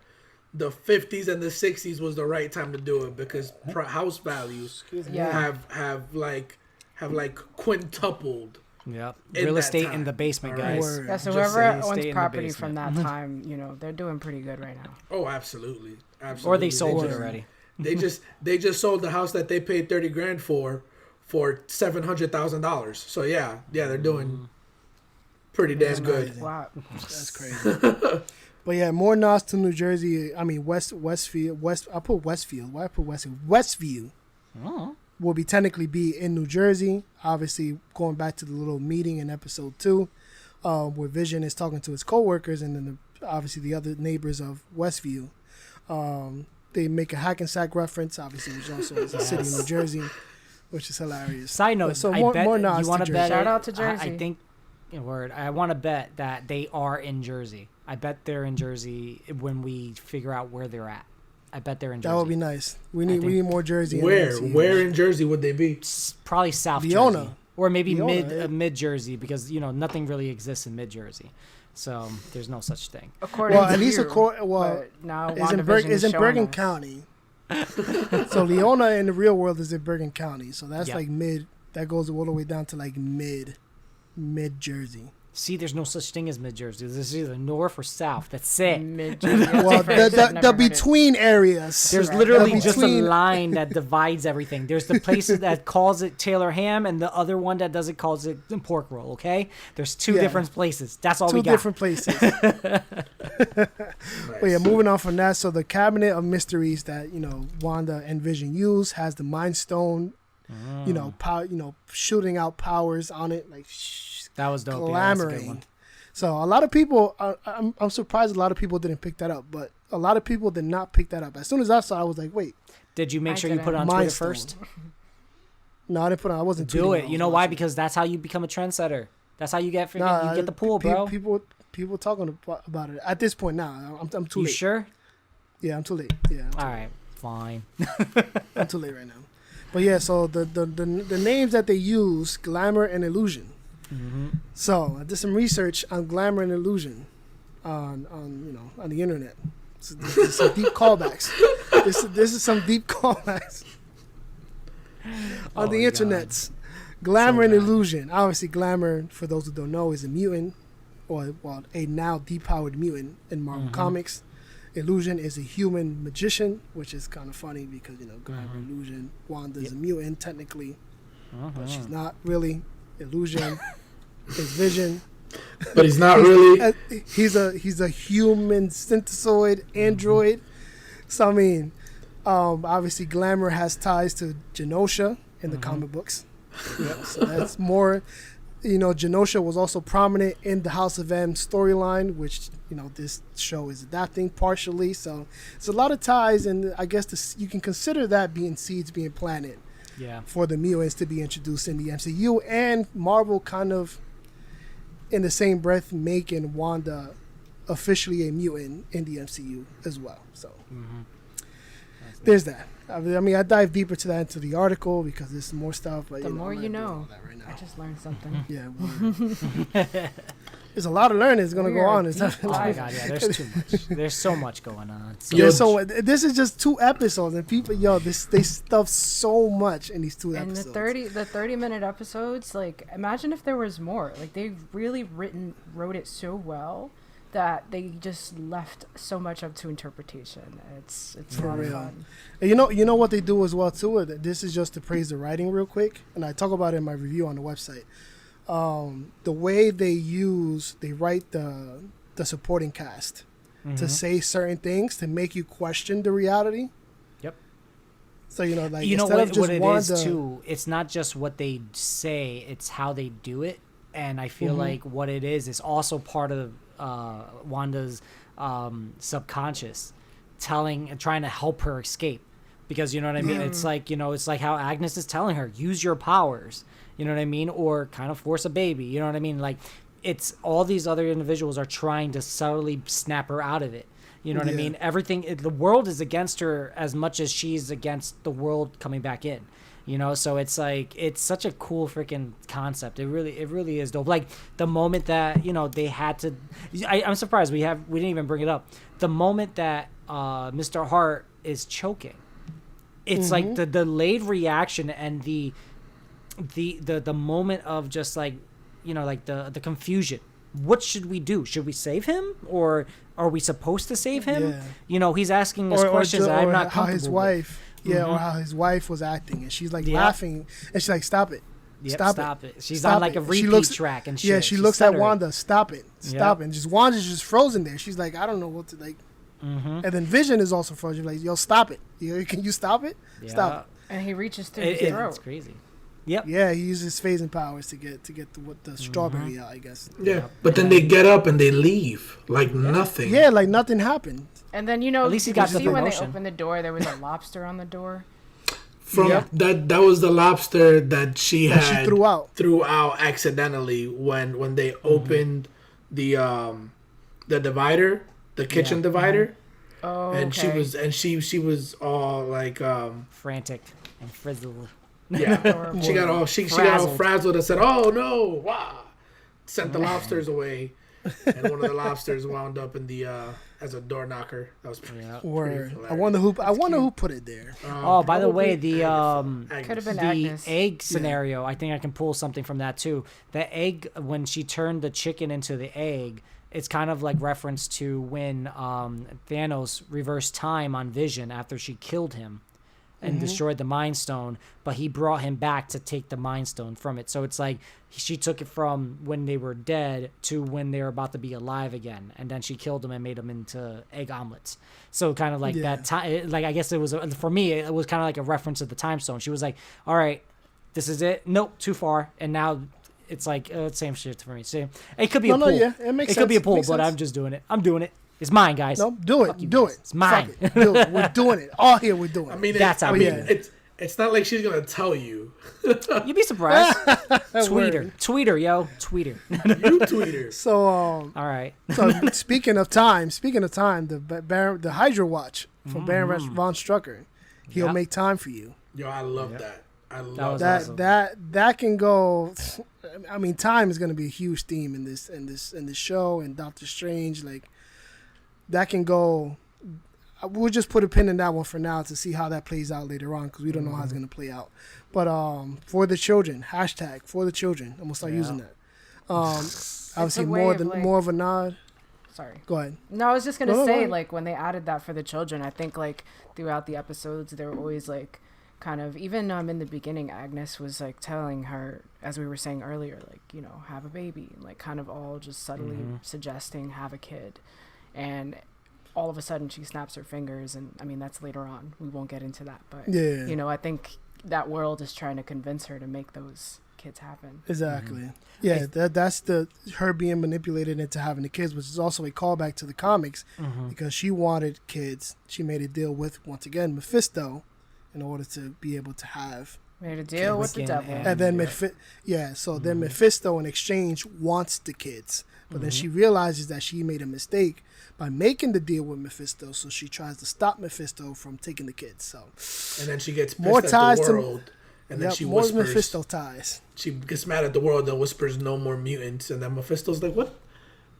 the 50s and the 60s was the right time to do it because house values have quintupled. Yep. Real estate in the basement, guys. Yeah, so whoever owns property from that time, they're doing pretty good right now. Oh, absolutely. Or they sold it already. They just sold the house that they paid $30,000 for $700,000. So yeah, they're doing pretty damn good. Crazy. Wow. That's crazy. But yeah, more nods to New Jersey. I mean, Westfield. I put Westfield. Why I put Westfield? Westview will technically be in New Jersey. Obviously, going back to the little meeting in episode 2, where Vision is talking to his coworkers, and then obviously the other neighbors of Westview. They make a Hackensack reference, obviously, which also is a city in New Jersey, which is hilarious. Side note, so more nods you want to to bet? Jersey. Shout out to Jersey. I think, I want to bet that they are in Jersey. I bet they're in Jersey when we figure out where they're at. I bet they're in Jersey. That would be nice. We need more Jersey. Where in Jersey would they be? Probably South Leona. Jersey. Or maybe Leona, mid Jersey, because nothing really exists in mid Jersey, so there's no such thing. According Well, to at least you, well, but now it's in WandaVision showing Bergen us. County. So Leona in the real world is in Bergen County. So that's Yep. like mid. That goes all the way down to like mid Jersey. See, there's no such thing as mid Jersey. This is either north or south. That's it. Mid-Jersey. Well, the between areas. There's Right. literally The just a between- line that divides everything. There's the places that calls it Taylor ham, and the other one that doesn't calls it pork roll. Okay, there's two Yeah. different places. That's all we Two got. different places. But yeah, moving on from that. So the cabinet of mysteries that Wanda and Vision use has the Mind Stone. Shooting out powers on it, like That was dope. Yeah, that's a good glamoring. one. So a lot of people, I'm surprised a lot of people didn't pick that up, but a lot of people did not pick that up. As soon as I saw it, I was like, wait, Did you make I sure you didn't. put it on Mind Twitter Stone. first? No, I didn't put it on. I wasn't Do tweeting it. I You was know why? watching. Because that's how you become a trendsetter. That's how you get Nah, you get the pool, bro. People talking about it at this point now. I'm too You late. sure? Yeah, I'm too late. Yeah, All right, fine. I'm too late right now. But yeah, so the names that they use, glamour and illusion. Mm-hmm. So I did some research on glamour and illusion on the internet. So this is some deep callbacks. This is some deep callbacks on Oh the my internets. Glamour So and bad. illusion. Obviously, glamour, for those who don't know, is a mutant, or a now depowered mutant in Marvel Mm-hmm. Comics. Illusion is a human magician, which is kind of funny because glamour, Mm-hmm. illusion. Wanda's a mutant technically, but Uh-huh. she's not really. Illusion is Vision. But he's not really. He's a human synthesoid android. So I mean, obviously, glamour has ties to Genosha in the comic books. Yeah, so that's more. Genosha was also prominent in the House of M storyline, which this show is adapting partially. So it's a lot of ties, and I guess you can consider that being seeds being planted Yeah. for the mutants to be introduced in the MCU, and Marvel kind of in the same breath making Wanda officially a mutant in the MCU as well. So there's that. I mean, I dive deeper to that into the article because there's more stuff. But The more I'm you not doing know. all that right now. I just learned something. Yeah, word. There's a lot of learning that's gonna We go are on. It's deep Oh my dive. god, yeah. There's too much. There's so much going on. So, Yeah, so this is just 2 episodes, and people, they stuff so much in these 2 And episodes. the 30-minute episodes, like, imagine if there was more. Like, they really wrote it so well that they just left so much up to interpretation. It's a For lot real. of fun. And you know what they do as well too. This is just to praise the writing real quick, and I talk about it in my review on the website. The way they write the supporting cast to say certain things to make you question the reality. Yep. So like you know instead of what, just what it Wanda, is too. It's not just what they say; it's how they do it. And I feel like what it is also part of Wanda's subconscious, trying to help her escape. Because you know what I mean. It's like it's like how Agnes is telling her, use your powers. You know what I mean, or kind of force a baby. You know what I mean. Like it's all these other individuals are trying to subtly snap her out of it. You know what I Yeah. mean? The world is against her as much as she's against the world coming back in. So it's like it's such a cool freaking concept. It really is dope. Like the moment that they had to, I'm surprised we didn't even bring it up. The moment that Mr. Hart is choking, it's like the delayed reaction and the moment of just like like the confusion. What should we do? Should we save him, or are we supposed to save him? Yeah. He's asking us questions that I'm not how comfortable his with. wife, or how his wife was acting, and she's like Yeah. laughing, and she's like, "Stop it." Yep, stop it. She's on like a repeat track and shit. Yeah, she looks at Wanda. Stop it. Stop it. And just Wanda's just frozen there. She's like, I don't know what to like. And then Vision is also frozen. Like, yo, stop it. Can you stop it? Yeah. Stop it. And he reaches through his throat. It's crazy. Yep. Yeah, he uses phasing powers to get the strawberry out, I guess. Yeah, but then they get up and they leave like nothing. Yeah, like nothing happened. And then at least he got the see when they promotion. opened the door, there was a lobster on the door. That was the lobster that she threw out accidentally when they opened the divider, the kitchen divider. Oh, and okay. she was all like frantic and frizzled. Yeah, she got all frazzled and said, "Oh no!" Wow, sent the lobsters away, and one of the lobsters wound up in the as a door knocker. That was pretty. Word. I wonder who put it there. By the way, the could have been the Agnes. egg scenario. I think I can pull something from that too. The egg, when she turned the chicken into the egg, it's kind of like reference to when Thanos reversed time on Vision after she killed him and destroyed the Mind Stone, but he brought him back to take the Mind Stone from it. So it's like she took it from when they were dead to when they were about to be alive again, and then she killed them and made them into egg omelets. So kind of like that time. Like I guess it was for me, it was kind of like a reference to the Time Stone. She was like, "All right, this is it. Nope, too far." And now it's like same shit for me. Same. It could be a pull. It makes sense. It could be a pull, but I'm just doing it. I'm doing it. It's mine, guys. No, do it. Do it. It's mine. Fuck it. Do it. We're doing it. All here, we're doing it. I mean, That's how. It's not like she's gonna tell you. You'd be surprised. Tweet her, yo. Tweet her. You tweet her. So, all right. So speaking of time, the Hydra Watch from Baron von Strucker, he'll make time for you. Yo, I love that. I love that. Awesome. That can go. I mean, time is going to be a huge theme in this show, and Doctor Strange, like that can go. We'll just put a pin in that one for now to see how that plays out later on, because we don't know how it's going to play out. But for the children, hashtag for the children, I'm gonna start using that. Obviously, more of a nod. Sorry. Go ahead. No, I was just gonna say, like, when they added that for the children, I think like throughout the episodes, they were always like, kind of, even in the beginning, Agnes was like telling her, as we were saying earlier, like, have a baby, and like kind of all just subtly suggesting have a kid, and all of a sudden she snaps her fingers, and I mean that's later on. We won't get into that, but I think that world is trying to convince her to make those kids happen. Exactly. Yeah, that's her being manipulated into having the kids, which is also a callback to the comics, because she wanted kids. She made a deal with, once again, Mephisto, in order to be able to have. Made a deal with the devil. And then then Mephisto in exchange wants the kids, but then she realizes that she made a mistake by making the deal with Mephisto, so she tries to stop Mephisto from taking the kids. So, and then she gets pissed more at ties the world, and then she more whispers. Mephisto ties. She gets mad at the world and whispers, "No more mutants," and then Mephisto's like, "What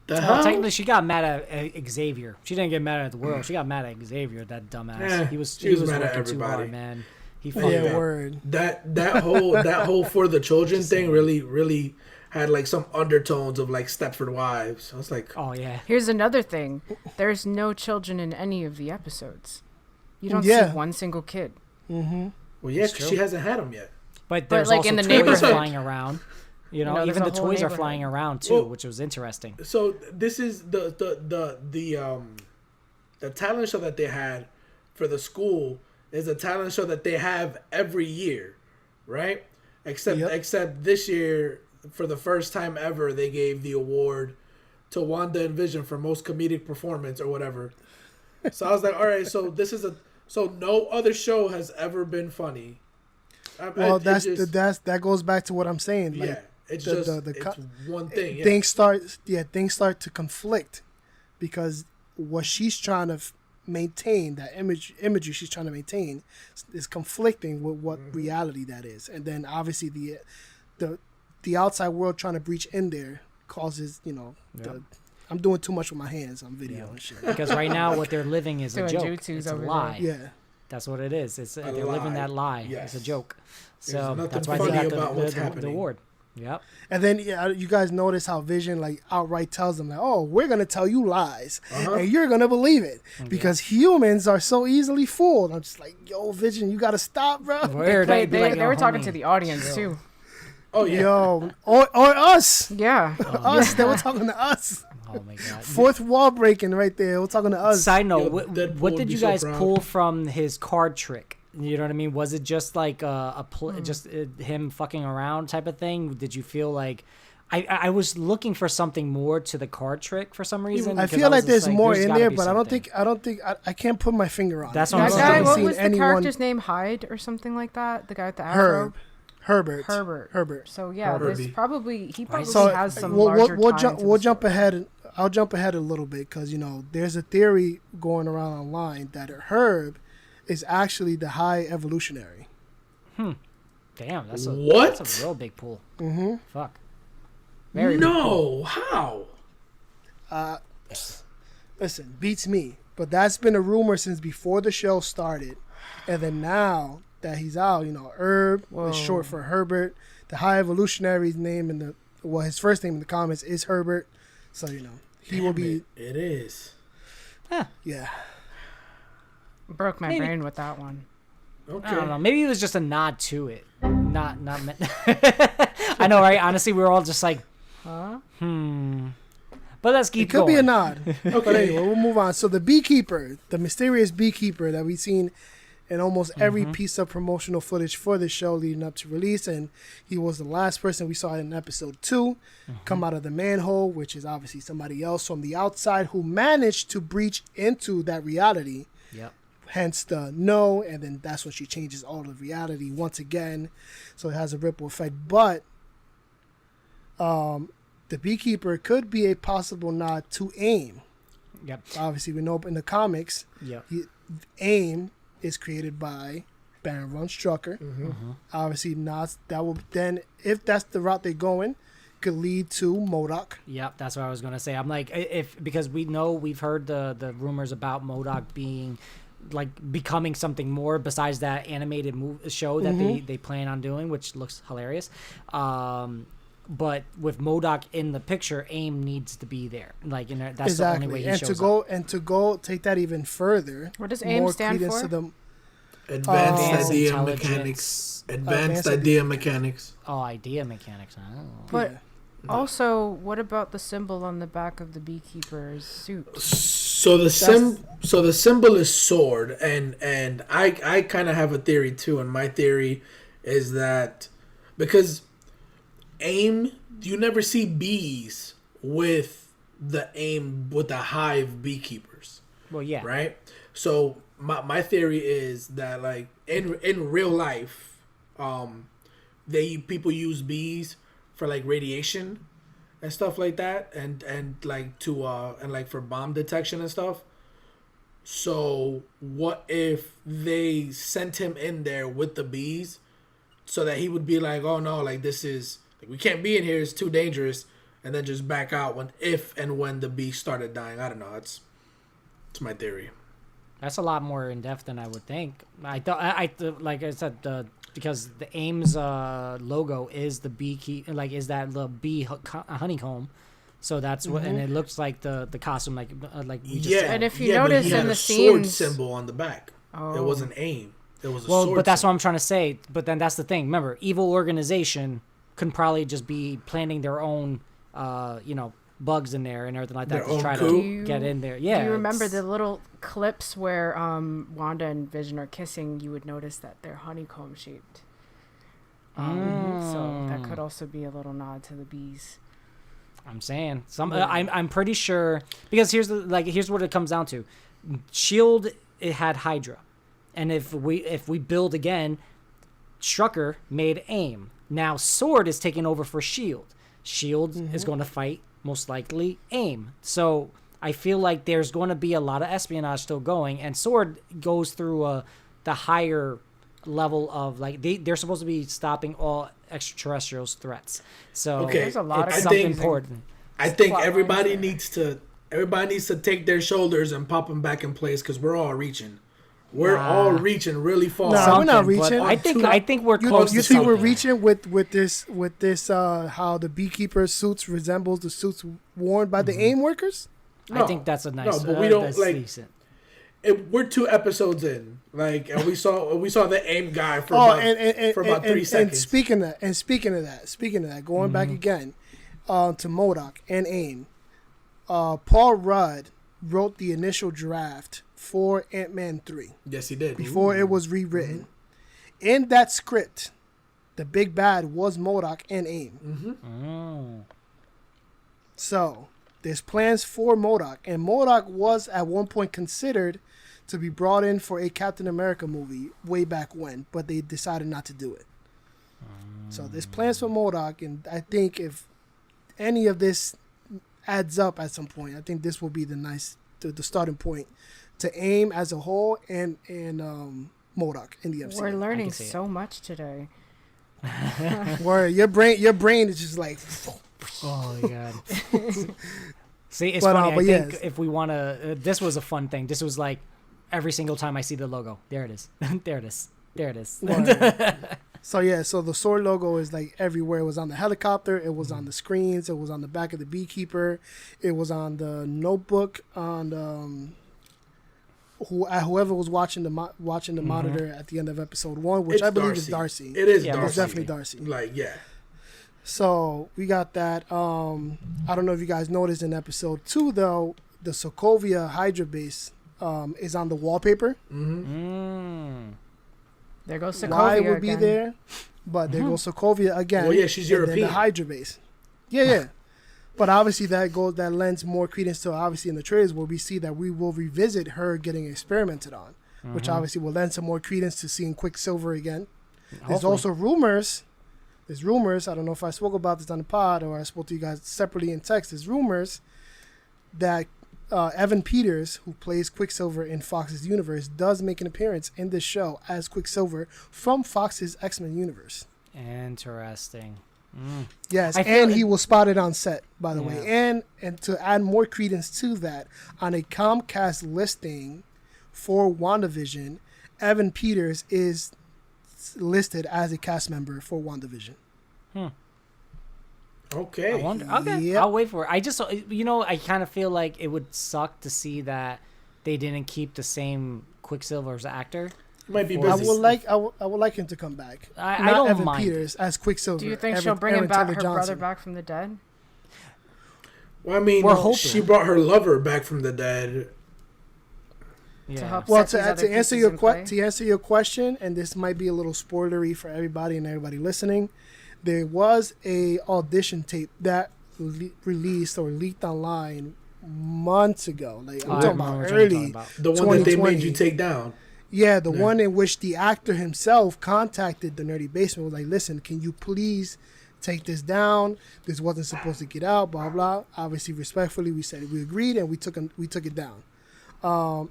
the hell?" Well, technically, she got mad at Xavier. She didn't get mad at the world. She got mad at Xavier, that dumbass. Yeah, he was mad at working too everybody. hard, man. He word. That whole for the children thing really had like some undertones of like Stepford Wives. I was like, oh yeah. Here's another thing: there's no children in any of the episodes. You don't see one single kid. Mm-hmm. Well, yeah, because she hasn't had them yet. But there's like also in the toys neighborhood flying around. Even the toys are flying around too, which was interesting. So this is the talent show that they had for the school is a talent show that they have every year, right? Except this year, for the first time ever, they gave the award to Wanda and Vision for most comedic performance or whatever. So I was like, all right, so so no other show has ever been funny. That goes back to what I'm saying. Like, it's just it's one thing. Things start to conflict, because what she's trying to maintain, that imagery she's trying to maintain, is conflicting with what reality that is, and then obviously the outside world trying to breach in there causes I'm doing too much with my hands on video and shit. Because right now what they're living is a joke. It's a lie. Yeah. That's what it is. They're living that lie. Yes. It's a joke. There's So that's why they got the award. Yep. And then you guys notice how Vision like outright tells them like, "Oh, we're gonna tell you lies, and you're gonna believe it because humans are so easily fooled." I'm just like, "Yo, Vision, you gotta stop, bro." They were talking to the audience too. Oh yeah. Yo, or us. Yeah. Us. They were talking to us. Oh my god. Fourth wall breaking right there. We're talking to us. Side note, Yo, what Deadpool what would did be you so guys proud. pull from his card trick? You know what I mean? Was it just like him fucking around type of thing? Did you feel like I was looking for something more to the card trick for some reason? I because feel like was there's just more there's in gotta there, be but something. I don't think I can't put my finger on That's it. what I'm That saying. guy, haven't what seen was the anyone- character's name? Hyde or something like that? The guy with the afro? Herbert. So yeah, Herbert. there's probably So has some we'll, larger we'll tie jump into the we'll jump story. ahead. I'll jump ahead a little bit because there's a theory going around online that Herb is actually the high evolutionary. Damn, that's What? That's a real big pull. Mm-hmm. Fuck. Very big pull. No, how? Listen, beats me. But that's been a rumor since before the show started, and then now that he's out, Herb is short for Herbert. The high evolutionary's name his first name in the comics is Herbert. So he will be. It is. Yeah. Broke my Maybe. brain with that one. Okay. I don't know. Maybe it was just a nod to it. Not meant. I know, right? Honestly, we were all just like, Huh? But let's It keep could going. be a nod. But anyway, we'll move on. So the beekeeper, the mysterious beekeeper that we've seen in almost every piece of promotional footage for the show leading up to release, and he was the last person we saw in episode 2 come out of the manhole, which is obviously somebody else from the outside who managed to breach into that reality. Yep. Hence the no, and then that's when she changes all of reality once again. So it has a ripple effect. But the beekeeper could be a possible nod to AIM. Yep. Obviously, we know in the comics, Yep. AIM is created by Baron von Strucker. Obviously, nods that will then, if that's the route they're going, could lead to MODOK. Yep, that's what I was gonna say. I'm like, because we've heard the rumors about MODOK being like becoming something more besides that animated show that they plan on doing, which looks hilarious. But with MODOK in the picture, AIM needs to be there. Like, that's the only way he and shows to go take that even further. What does AIM stand credence for? to the Advanced Advanced idea intelligence. mechanics. Advanced Advanced idea mechanics. Oh, idea mechanics. Oh. But Yeah. also, what about the symbol on the back of the beekeeper's suit? So the symbol is sword, and I kind of have a theory too, and my theory is that because AIM, you never see bees with the hive beekeepers, Well, yeah. right? So my theory is that like in real life, people use bees for like radiation and stuff like that, and like to and like for bomb detection and stuff. So what if they sent him in there with the bees, so that he would be like, oh no, like this is like, we can't be in here, it's too dangerous, and then just back out when the bees started dying. I don't know. It's my theory. That's a lot more in depth than I would think. I thought, like I said, because the AIM's logo is the is that the bee honeycomb, so that's what, and it looks like the costume, like we just said. And if you but notice he had in a the sword scenes- symbol on the back. It wasn't AIM. It was a Well, sword but that's what symbol. I'm trying to say. But then that's the thing. Remember, evil organization can probably just be planting their own, bugs in there and everything like that Their to try own to coup? get in there. Yeah. Do you remember it's- the little clips where Wanda and Vision are kissing? You would notice that they're honeycomb shaped. So that could also be a little nod to the bees. I'm saying I'm pretty sure, because here's what it comes down to. Shield, it had Hydra, and if we build again, Strucker made AIM. Now Sword is taking over for Shield. Shield is going to fight most likely AIM. So I feel like there's going to be a lot of espionage still going, and Sword goes through the higher level of like they're supposed to be stopping all extraterrestrials threats. So Okay, There's a lot of it's I something think- important. I think plot everybody lines there. needs to take their shoulders and pop them back in place because we're all reaching. We're all reaching really far. Nah, we're not Something, but reaching. I think we're You, close you to think we're something. reaching with this how the beekeeper suits resembles the suits worn by the AIM workers? I think that's a nice. but we don't, that's like- decent. we're 2 episodes in, like, and we saw the AIM guy for for about 3 seconds. And speaking of that, going back again to MODOK and AIM, Paul Rudd wrote the initial draft for Ant-Man 3. Yes, he did. Before it was rewritten. In that script, the big bad was MODOK and AIM. So there's plans for MODOK, and MODOK was at one point considered to be brought in for a Captain America movie way back when, but they decided not to do it. So there's plans for MODOK, and I think if any of this adds up at some point, I think this will be the starting point to AIM as a whole and MODOK in the MCU. We're learning so much today. Where your brain is just like, oh my god. See, it's funny. I think if we want to, this was a fun thing. This was like every single time I see the logo, there it is, there it is, there it is. So the sword logo is like everywhere. It was on the helicopter. It was on the screens. It was on the back of the Beekeeper. It was on the notebook. On whoever was watching the monitor at the end of episode 1, which I believe is Darcy. It is. Darcy. Darcy. It's definitely Darcy. Like, yeah. So we got that. I don't know if you guys noticed in episode 2 though, the Sokovia Hydra base is on the wallpaper. There goes Sokovia. Why would be there? But there goes Sokovia again. Well, yeah, she's European. The Hydra base. Yeah. But obviously that lends more credence to obviously in the trailers where we see that we will revisit her getting experimented on, which obviously will lend some more credence to seeing Quicksilver again. There's also rumors. There's rumors. I don't know if I spoke about this on the pod or I spoke to you guys separately in text. There's rumors that Evan Peters, who plays Quicksilver in Fox's universe, does make an appearance in this show as Quicksilver from Fox's X-Men universe. Interesting. Yes, and he was spotted on set, by the way. And to add more credence to that, on a Comcast listing for WandaVision, Evan Peters is listed as a cast member for WandaVision. Okay. I wonder, okay. Yep. I'll wait for it. I just, I kind of feel like it would suck to see that they didn't keep the same Quicksilver as actor. Might be busy. I would like him to come back. I don't Evan mind Peters as Quicksilver. Do you think she'll bring her brother back from the dead? Well, I mean, she brought her lover back from the dead. Yeah. To help to answer your question, and this might be a little spoilery for everybody and everybody listening, there was a audition tape that released or leaked online months ago. Like I'm talking about early, the one that they made you take down. Yeah, the one in which the actor himself contacted the Nerdy Basement, was like, listen, can you please take this down? This wasn't supposed to get out, blah, blah. Obviously, respectfully, we said we agreed, and we took it down.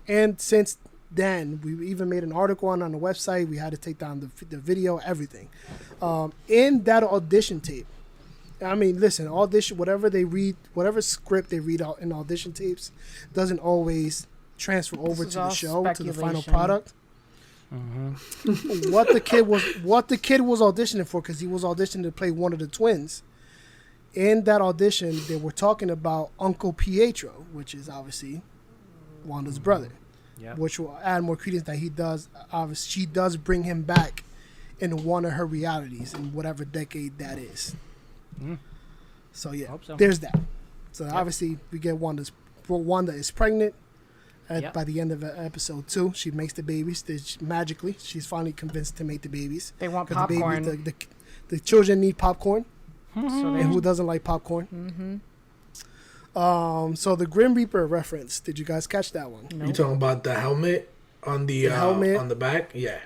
And since then, we even made an article on the website. We had to take down the video, everything. In that audition tape, I mean, listen, audition, whatever script they read out in audition tapes doesn't always transfer over to the show, to the final product. What the kid was auditioning for, because he was auditioning to play one of the twins. In that audition, they were talking about Uncle Pietro, which is obviously Wanda's brother, which will add more credence that he does. Obviously, she does bring him back in one of her realities in whatever decade that is. So there's that. So obviously, we get Wanda is pregnant. By the end of episode 2, she makes the babies. Magically, she's finally convinced to make the babies. They want popcorn. The children need popcorn. And who doesn't like popcorn? So the Grim Reaper reference. Did you guys catch that one? You talking about the helmet on the helmet on the back? Yeah,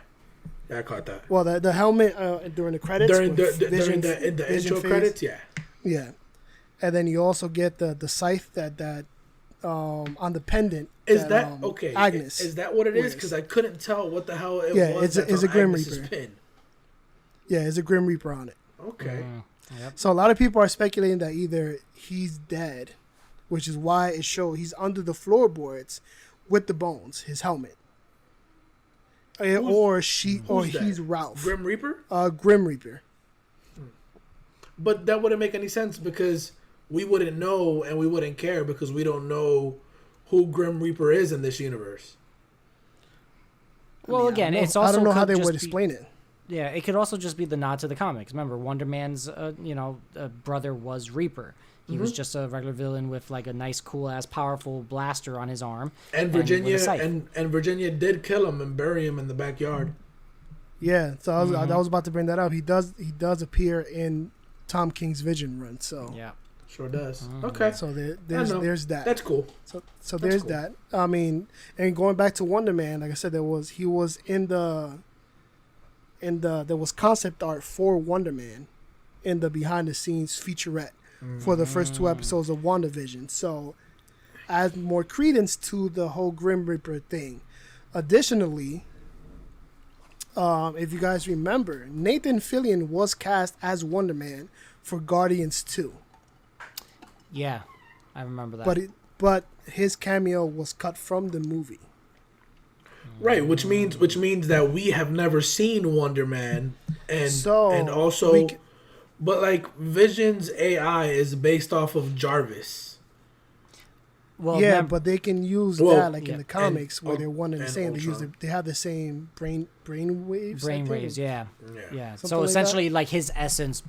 I caught that. Well, the helmet during the credits. During the intro credits, yeah. And then you also get the scythe that on the pendant. Is that okay? Agnes. Is that what it is? Because I couldn't tell what the hell it was. Yeah, it's a Grim Agnes's Reaper. Pin. Yeah, it's a Grim Reaper on it. Okay. So a lot of people are speculating that either he's dead, which is why it shows he's under the floorboards with the bones, his helmet. Or he's Ralph. Grim Reaper? Grim Reaper. But that wouldn't make any sense because we wouldn't know and we wouldn't care because we don't know who Grim Reaper is in this universe. Well, again, it's I also don't know how could they just would be- explain it. Yeah, it could also just be the nod to the comics. Remember, Wonder Man's, brother was Reaper. He was just a regular villain with like a nice, cool ass, powerful blaster on his arm. And with a Virginia scythe. and Virginia did kill him and bury him in the backyard. Yeah, so I was about to bring that up. He does appear in Tom King's Vision run. So Yeah. Sure does. Okay. So there's that. That's cool. So there's cool. that. I mean, and going back to Wonder Man, like I said, he was in the there was concept art for Wonder Man in the behind the scenes featurette for the first 2 episodes of WandaVision. So adds more credence to the whole Grim Reaper thing. Additionally, if you guys remember, Nathan Fillion was cast as Wonder Man for Guardians 2. Yeah, I remember that. But his cameo was cut from the movie. Right, which means that we have never seen Wonder Man, and So, and also, but like Vision's AI is based off of Jarvis. Well, Yeah, but they can use Well, that like yeah, in the comics and- where they're one and the and same. Ultron. They have the same brain waves. I brain think. waves, yeah. Yeah. Something So like essentially, like his essence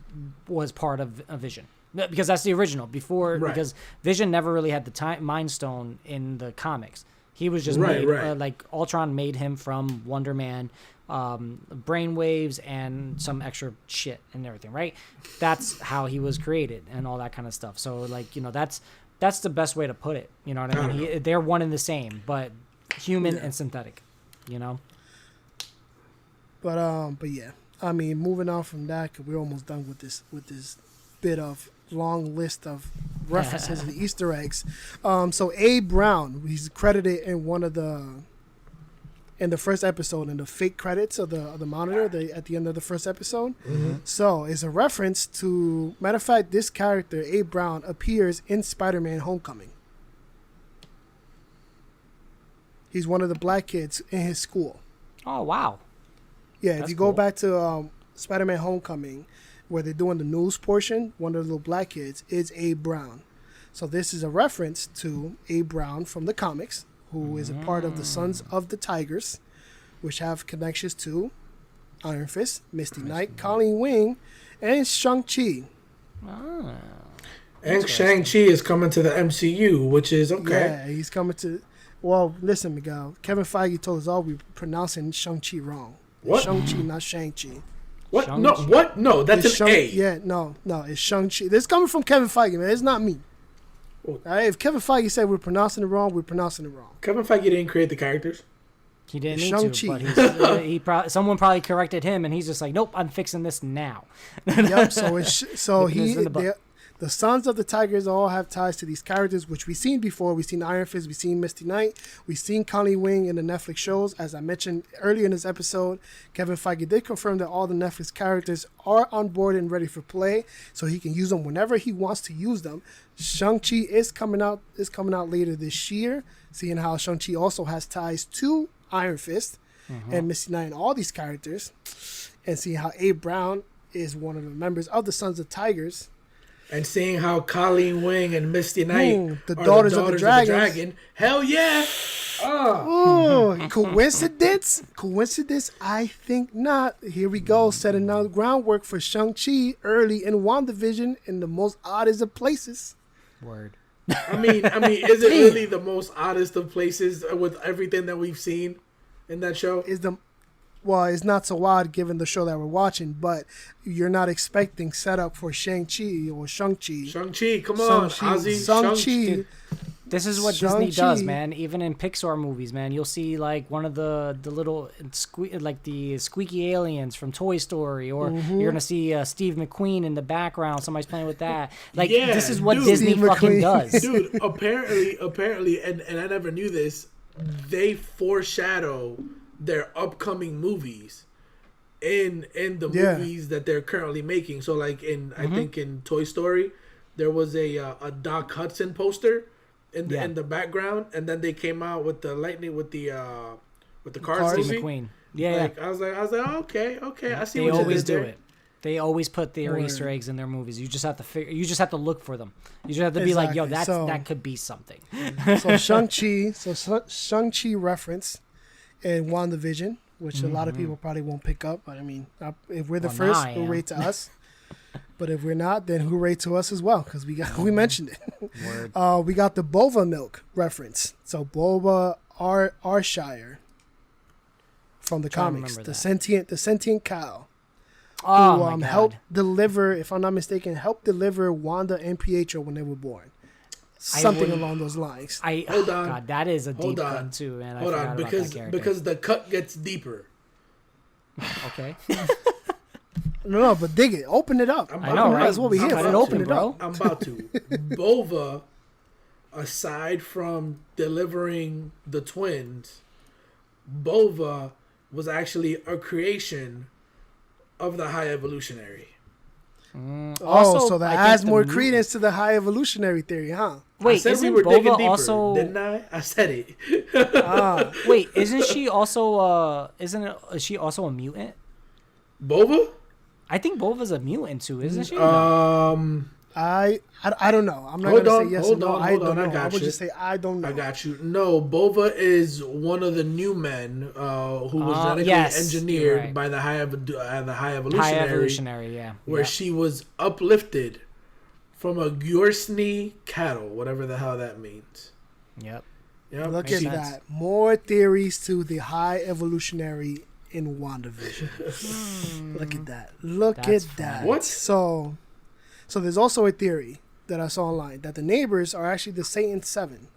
was part of a Vision, because that's the original. Before, Right. because Vision never really had the Mind Stone in the comics. He was just Right, made right. like Ultron made him from Wonder Man, brain waves and some extra shit and everything. Right? That's how he was created and all that kind of stuff. So like that's the best way to put it. You know what I mean? They're one and the same, but human and synthetic. You know. But yeah, I mean, moving on from that, 'cause we're almost done with this bit of long list of references and Easter eggs. So Abe Brown, he's credited in in the first episode in the fake credits of the monitor at the end of the first episode. So it's a reference to. Matter of fact, this character Abe Brown appears in Spider-Man: Homecoming. He's one of the black kids in his school. Oh wow. Yeah, if That's you go cool. back to Spider-Man: Homecoming, where they're doing the news portion, one of the little black kids is Abe Brown. So this is a reference to Abe Brown from the comics, who is a part of the Sons of the Tigers, which have connections to Iron Fist, Misty Knight, Colleen Wing, and Shang-Chi. Ah. And Shang-Chi is coming to the MCU, which is okay. Yeah, he's coming to. Well, listen, Miguel. Kevin Feige told us all we pronouncing Shang-Chi wrong. What? Shang-Chi, not Shang-Chi. What? Shang-Chi. No, what? No, that's It's an A. Yeah, no, it's Shang-Chi. This is coming from Kevin Feige, man. It's not me. Oh. All right, if Kevin Feige said we're pronouncing it wrong, we're pronouncing it wrong. Kevin Feige didn't create the characters. He didn't need Shang-Chi. to, but someone probably corrected him, and he's just like, "Nope, I'm fixing this now." Yep. So Nipping this in the butt. the Sons of the Tigers all have ties to these characters, which we've seen before. We've seen Iron Fist, we've seen Misty Knight, we've seen Colleen Wing in the Netflix shows. As I mentioned earlier in this episode, Kevin Feige did confirm that all the Netflix characters are on board and ready for play, so he can use them whenever he wants to use them. Shang-Chi is coming out later this year, seeing how Shang-Chi also has ties to Iron Fist and Misty Knight and all these characters, and seeing how Abe Brown is one of the members of the Sons of Tigers. And seeing how Colleen Wing and Misty Knight The are daughters the of the daughters Dragons. Hell yeah! Oh. Coincidence? Coincidence? I think not. Here we go, setting out the groundwork for Shang-Chi early in WandaVision in the most oddest of places. Word. I mean, is it really the most oddest of places with everything that we've seen in that show? Well, it's not so odd given the show that we're watching, but you're not expecting setup for Shang-Chi or Shang-Chi. Shang-Chi, come on, Ozzy. Shang-Chi. This is what Disney does, Shang-Chi. man. Even in Pixar movies, man, you'll see like one of the little like the squeaky aliens from Toy Story, or you're gonna see Steve McQueen in the background. Somebody's playing with that. Like Yeah, this is what dude. Disney Steve fucking McQueen. does. Dude, apparently, and I never knew this, they foreshadow their upcoming movies in the movies that they're currently making. So like I think in Toy Story, there was a Doc Hudson poster in the background, and then they came out with the lightning with the Cars Steve Steve movie. McQueen. Yeah, Like I was like, oh, okay, I see they what you always did do there. it. They always put their Word. Easter eggs in their movies. You just have to figure. You just have to look for them. You just have to be like, "Yo, Exactly. that could be something." So Shang-Chi reference in WandaVision, which a lot of people probably won't pick up. But I mean, if we're the Well, first, now I hooray am. to us. But if we're not, then hooray to us as well, because we mentioned it. Word. We got the Bova milk reference. So Bova Arshire from the Trying to comics, remember the sentient cow. Oh Who my God. helped deliver, if I'm not mistaken, helped deliver Wanda and Pietro when they were born. Something wouldn't- along those lines. Hold on. God, that is a Hold deep on. cut too, man. I Hold forgot on, about because that character. because the cut gets deeper. Okay. No, but dig it. Open it up. I'm I know, right? That's what we I'm here about for. to, Open it bro. up. I'm about to. Bova, aside from delivering the twins, Bova was actually a creation of the High Evolutionary. Also, So that I think adds the more mu- credence to the high evolutionary theory, huh? I Wait, said isn't we were digging Bova deeper, also? didn't I said it. Wait, isn't she also? Is she also a mutant? Bova? I think Bova's a mutant too, isn't she? I don't know. I'm not Hold gonna on, say yes hold or no. on, I hold don't on, I know. I got would you. just say I don't know. I got you. No, Bova is one of the new men who was genetically yes, engineered you're right. by the High High Evolutionary, evolutionary, yeah. where Yeah. she was uplifted from a Gyorsny cattle, whatever the hell that means. Yep. Yep. Look Makes at sense. that. More theories to the high evolutionary in WandaVision. Look at that. Look That's at that. funny. What? So there's also a theory that I saw online that the neighbors are actually the Satan 7,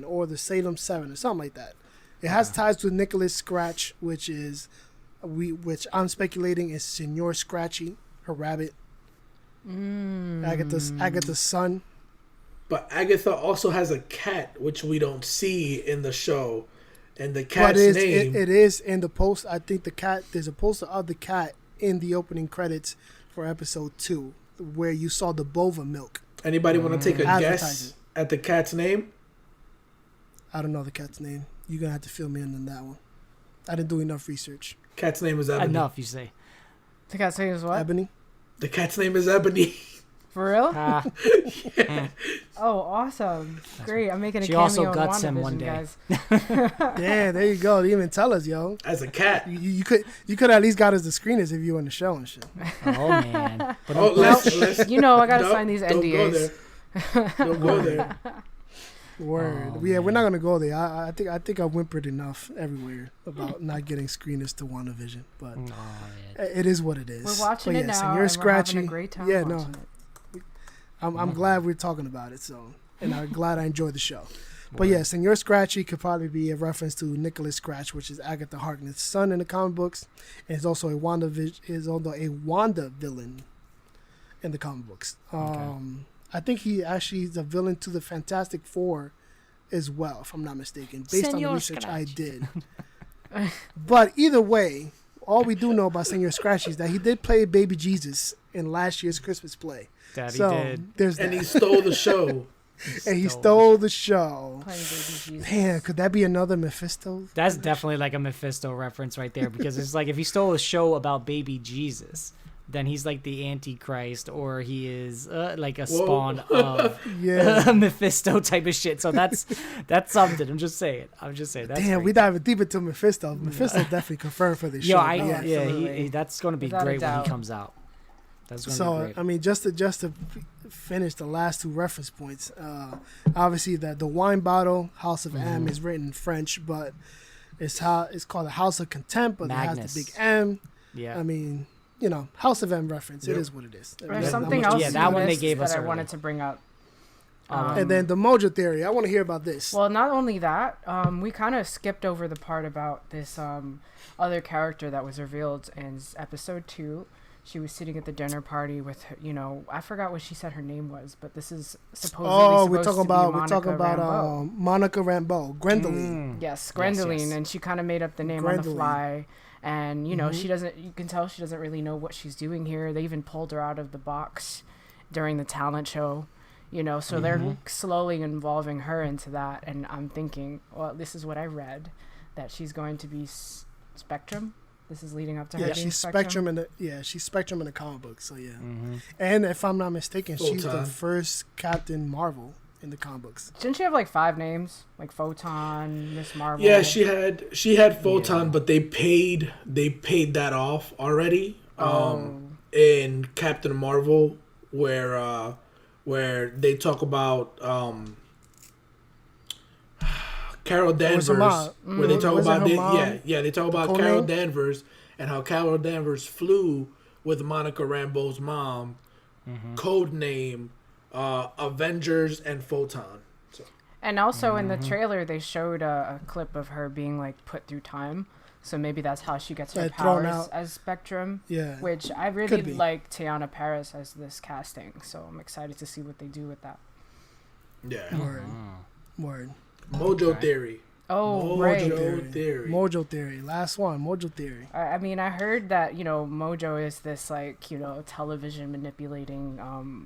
or the Salem 7, or something like that. It has ties with Nicholas Scratch, which I'm speculating is Senor Scratchy, her rabbit. Agatha's son. But Agatha also has a cat, which we don't see in the show. And the But cat's name... it is in the post. I think there's a poster of the cat in the opening credits for episode 2, where you saw the Bova milk. Anybody want to take a guess Advertising. at the cat's name? I don't know the cat's name. You're going to have to fill me in on that one. I didn't do enough research. Cat's name is Ebony. Enough, you say. The cat saying is what? Ebony? The cat's name is Ebony. For real? Ah, Oh, awesome. Great. I'm making a She cameo also in guts him WandaVision, one day. guys. Yeah, there you go. They didn't even tell us, yo. As a cat. You could at least got us the screeners if you were on the show and shit. oh man. But Oh, let's You know, I gotta no, sign these don't NDAs. Go there. Don't go there. Word. Oh, Yeah, we're man. not gonna go there. I think I whimpered enough everywhere about not getting screeners to WandaVision, but it is what it is. We're watching But it yes, now, and you're and scratchy. we're having a great time Yeah, watching no, it. I'm glad we're talking about it. So, and I'm glad I enjoyed the show. But yes, and your Scratchy could probably be a reference to Nicholas Scratch, which is Agatha Harkness's son in the comic books, and is also a Wanda villain in the comic books. I think he actually is a villain to the Fantastic Four as well, if I'm not mistaken, based on the Senor research I Scratch. did. But either way, all we do know about Senor Scratchy is that he did play Baby Jesus in last year's Christmas play. Daddy So did. there's And that. he stole the show. And he stole the show. Playing Baby Jesus. Man, could that be another Mephisto? That's definitely like a Mephisto reference right there, because it's like if he stole a show about baby Jesus, then he's like the Antichrist, or he is like a spawn of Yeah. Mephisto type of shit. So that's something. I'm just saying. That's Damn, we great. diving deep into Mephisto. Mephisto definitely confirmed for this Yo, show. I but yeah. absolutely. that's gonna be Without a great when doubt. he comes out. That's gonna be So great. I mean, just to finish the last two reference points, obviously the wine bottle House of M is written in French, but it's called the House of Contempt, but it has Magnus. the big M. Yeah. I mean, House of M reference. It Yep. is what it is. There's Not something much to else Yeah, say. that you one they missed gave us that I earlier. wanted to bring up. And then the Mojo theory. I want to hear about this. Well, not only that, we kind of skipped over the part about this other character that was revealed in episode 2. She was sitting at the dinner party with her, I forgot what she said her name was, but this is supposedly we're talking Monica about Rambeau. Monica Rambeau, Gwendoline. Yes, Gwendoline, yes. and she kind of made up the name on the Gwendoline. fly. And she doesn't. You can tell she doesn't really know what she's doing here. They even pulled her out of the box during the talent show. So they're slowly involving her into that. And I'm thinking, well, this is what I read, that she's going to be Spectrum. This is leading up to her Yeah, being she's Spectrum in the comic book. So yeah, Mm-hmm. and if I'm not mistaken, she's the Photon. first Captain Marvel in the comic books. Didn't she have like 5 names, like Photon, Miss Marvel? Yeah, she had Photon, but they paid that off already. In Captain Marvel, where they talk about Carol Danvers, where they talk about they talk about Carol Danvers and how Carol Danvers flew with Monica Rambeau's mom, code name, Avengers and Photon. So. And also in the trailer, they showed a clip of her being like put through time. So maybe that's how she gets her powers as Spectrum. Yeah. Which I really like Teyonah Parris as this casting. So I'm excited to see what they do with that. Yeah. Word. Mojo Theory. Oh, Mojo Theory. Mojo Theory. Last one. Mojo Theory. I mean, I heard that, Mojo is this, like, television manipulating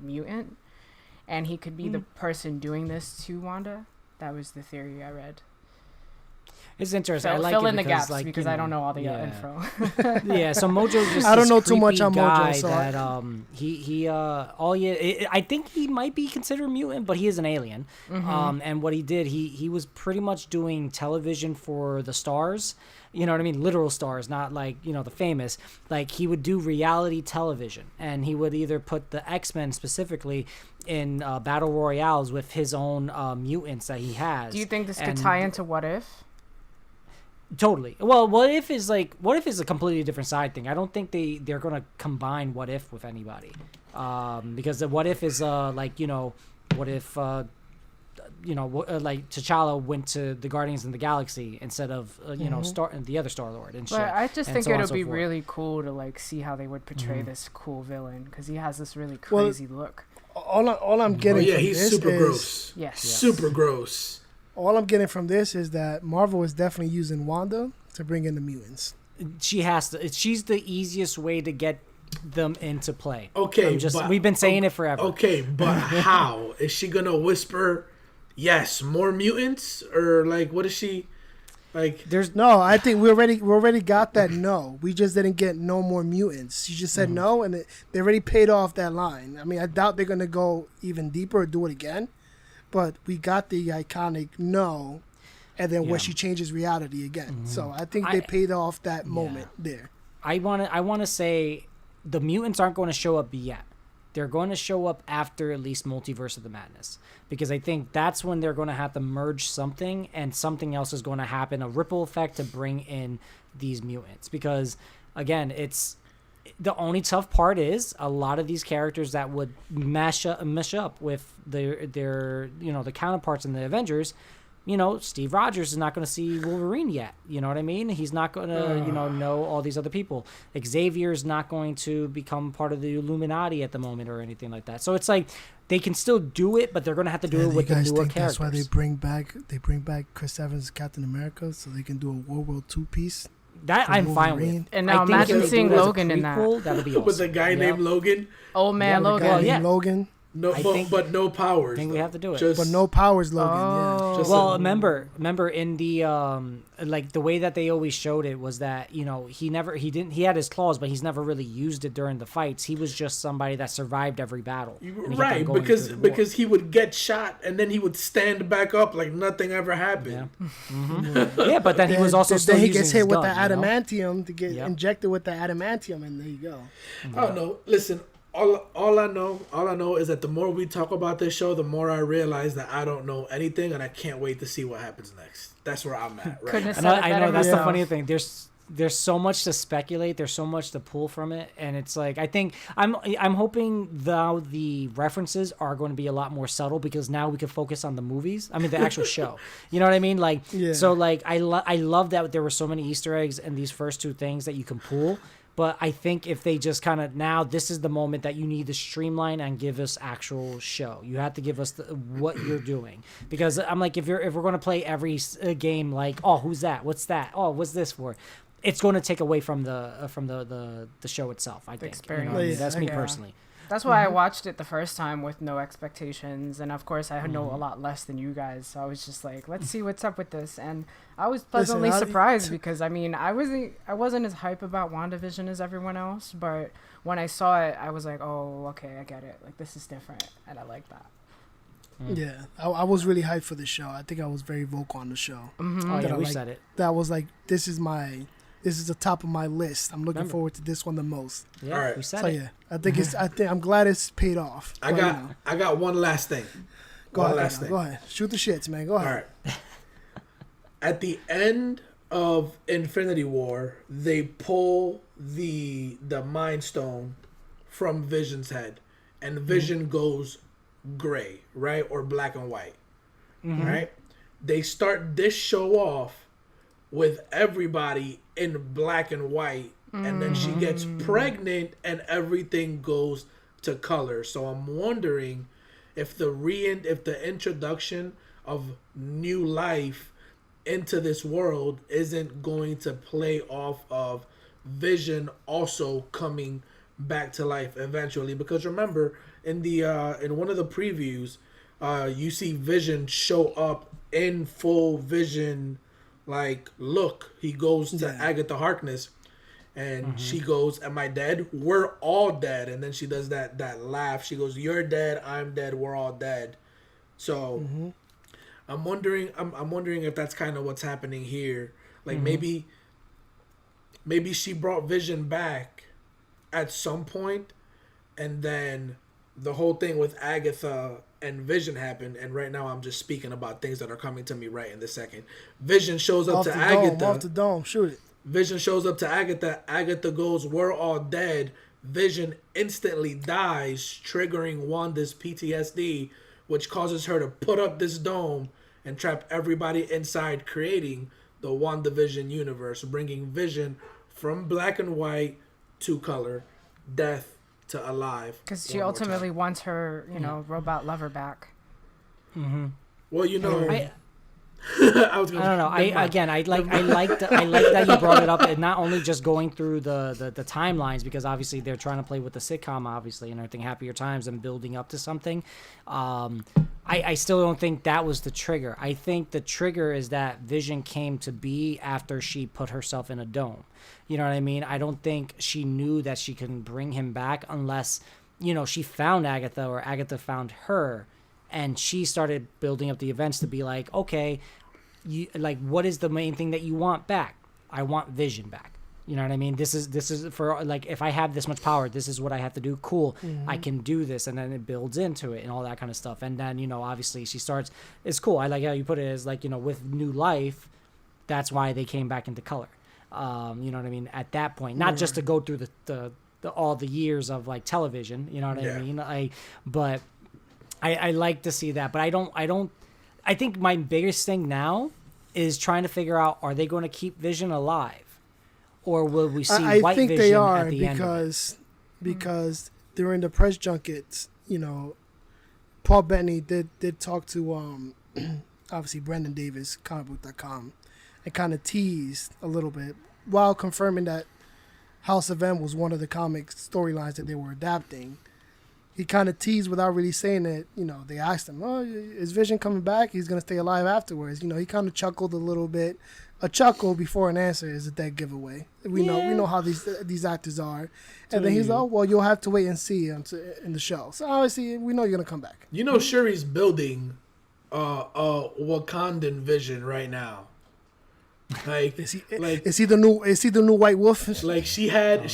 mutant. And he could be the person doing this to Wanda. That was the theory I read. It's interesting. So I like fill it in the because, gaps because I don't know all the info. Yeah, so Mojo just I don't know too much on Mojo. So I think he might be considered a mutant, but he is an alien. And what he did, he was pretty much doing television for the stars. You know what I mean? Literal stars, not like, the famous. Like, he would do reality television, and he would either put the X-Men specifically in battle royales with his own mutants that he has. Do you think this could tie into What If? Totally. Well, What If is a completely different side thing. I don't think they're going to combine What If with anybody. Because the What If is what if like T'Challa went to the Guardians of the Galaxy instead of the other Star-Lord and shit. But I just think it'll be really cool to like see how they would portray this cool villain because he has this really crazy look. All I'm getting from he's this super is gross. Yes. Super gross. All I'm getting from this is that Marvel is definitely using Wanda to bring in the mutants. She has to. She's the easiest way to get them into play. Okay, we've been saying it forever. Okay, but how is she gonna whisper? Yes, more mutants, or like what is she? Like, there's no. I think we already got that. No, we just didn't get no more mutants. She just said no, and they already paid off that line. I mean, I doubt they're gonna go even deeper or do it again. But we got the iconic no, and then where she changes reality again. So I think they paid off that moment there. I wanna say the mutants aren't going to show up yet. They're going to show up after at least Multiverse of the Madness, because I think that's when they're going to have to merge something, and something else is going to happen, a ripple effect to bring in these mutants. Because again, it's the only tough part is a lot of these characters that would mesh up with their the counterparts in the Avengers. Steve Rogers is not going to see Wolverine yet. You know what I mean? He's not going to know all these other people. Xavier's not going to become part of the Illuminati at the moment or anything like that. So it's like they can still do it, but they're going to have to do it with the newer characters. That's why they bring back Chris Evans' Captain America, so they can do a World War II piece. That I'm fine with. And now imagine seeing Logan in that. That'll be awesome. With a guy named Logan. Old man Logan. Logan. No, but no powers. I think we have to do it. But no powers, Logan. Well, remember in the like the way that they always showed it was that he had his claws, but he's never really used it during the fights. He was just somebody that survived every battle. Right, because he would get shot and then he would stand back up like nothing ever happened. Yeah, yeah, but then he was also still then he using gets hit his with gun, the adamantium to get injected with the adamantium, and there you go. I don't know. Listen. All I know is that the more we talk about this show, the more I realize that I don't know anything, and I can't wait to see what happens next. That's where I'm at. Right. I know that's the funny thing. There's so much to speculate. There's so much to pull from it, and it's like I think I'm hoping the references are going to be a lot more subtle, because now we can focus on the movies. I mean, the actual show. You know what I mean? Like, so like I love that there were so many Easter eggs in these first two things that you can pull. But I think if they just kind of now, this is the moment that you need to streamline and give us actual show. You have to give us what you're doing, because I'm like, if we're going to play every game like, oh, who's that? What's that? Oh, what's this for? It's going to take away from the show itself. I think. Experience. That's me personally. That's why I watched it the first time with no expectations, and of course I know a lot less than you guys, so I was just like, let's see what's up with this, and I was pleasantly surprised because I mean I wasn't as hype about WandaVision as everyone else, but when I saw it I was like, oh, okay, I get it, like this is different, and I like that. Yeah, I was really hyped for the show. I think I was very vocal on the show. Oh yeah, we like, said it. That was like, this is the top of my list. I'm looking forward to this one the most. Yeah, All right. we said So it. yeah, I'm glad it's paid off. I got one last thing. Go ahead. Shoot the shits, man. Go All ahead. right. At the end of Infinity War, they pull the Mind Stone from Vision's head, and Vision goes gray, right, or black and white, right? They start this show off with everybody in black and white, and then she gets pregnant, and everything goes to color. So I'm wondering if the introduction of new life into this world isn't going to play off of Vision also coming back to life eventually. Because remember, in the in one of the previews, you see Vision show up in full Vision like look. He goes to Agatha Harkness, and she goes, "Am I dead? We're all dead." And then she does that laugh. She goes, "You're dead. I'm dead. We're all dead." So I'm wondering if that's kind of what's happening here. Like maybe she brought Vision back at some point, and then the whole thing with Agatha and Vision happened. And right now I'm just speaking about things that are coming to me right in this second. Vision shows up to Agatha. Off the dome, shoot it. Vision shows up to Agatha. Agatha goes, "We're all dead." Vision instantly dies, triggering Wanda's PTSD, which causes her to put up this dome and trap everybody inside, creating the WandaVision universe, bringing Vision from black and white to color, death to alive. Because she ultimately wants her, robot lover back. Well, I don't know. I like that you brought it up, and not only just going through the timelines, because obviously they're trying to play with the sitcom, obviously, and everything, Happier Times, and building up to something. I still don't think that was the trigger. I think the trigger is that Vision came to be after she put herself in a dome. You know what I mean? I don't think she knew that she can bring him back unless, she found Agatha or Agatha found her. And she started building up the events to be like, okay, what is the main thing that you want back? I want Vision back. You know what I mean? This is for, like, if I have this much power, this is what I have to do. Cool. I can do this. And then it builds into it and all that kind of stuff. And then, obviously she starts, it's cool. I like how you put it as, like, with new life, that's why they came back into color. You know what I mean? At that point, not just to go through the all the years of, like, television, you know what I mean? I like to see that, but I think my biggest thing now is trying to figure out, are they going to keep Vision alive, or will we see White think Vision they are, at the end of it? Because during the press junkets, Paul Bettany did talk to obviously Brendan Davis, comicbook.com, and kind of teased a little bit while confirming that House of M was one of the comic storylines that they were adapting. He kind of teased without really saying it. They asked him, "Oh, is Vision coming back? He's gonna stay alive afterwards." He kind of chuckled a little bit. A chuckle before an answer is a dead giveaway. We know how these actors are. And then he's like, "Oh, well, you'll have to wait and see in the show." So obviously, we know you're gonna come back. Shuri's building a Wakandan Vision right now. Like, is he the new White Wolf? Like she had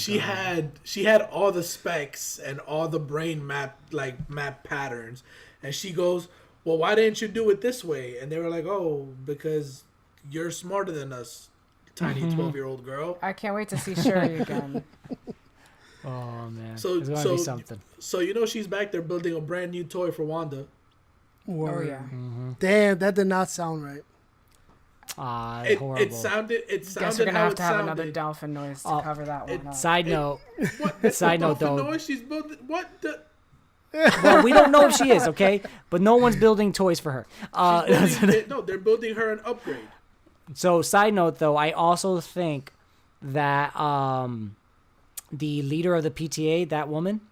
all the specs and all the brain map patterns, and she goes, "Well, why didn't you do it this way?" And they were like, "Oh, because you're smarter than us, tiny 12-year-old girl." I can't wait to see Shuri again. Oh man, so it's gonna be something. So she's back there building a brand new toy for Wanda. Word. Oh yeah. Damn, that did not sound right. Horrible. It sounded Guess we're gonna how have to have sounded. another dolphin noise to cover that one up. Side note. What? Side note though. Noise? She's building what? Well, we don't know if she is, okay? But no one's building toys for her. They're building her an upgrade. So, side note though, I also think that the leader of the PTA, that woman,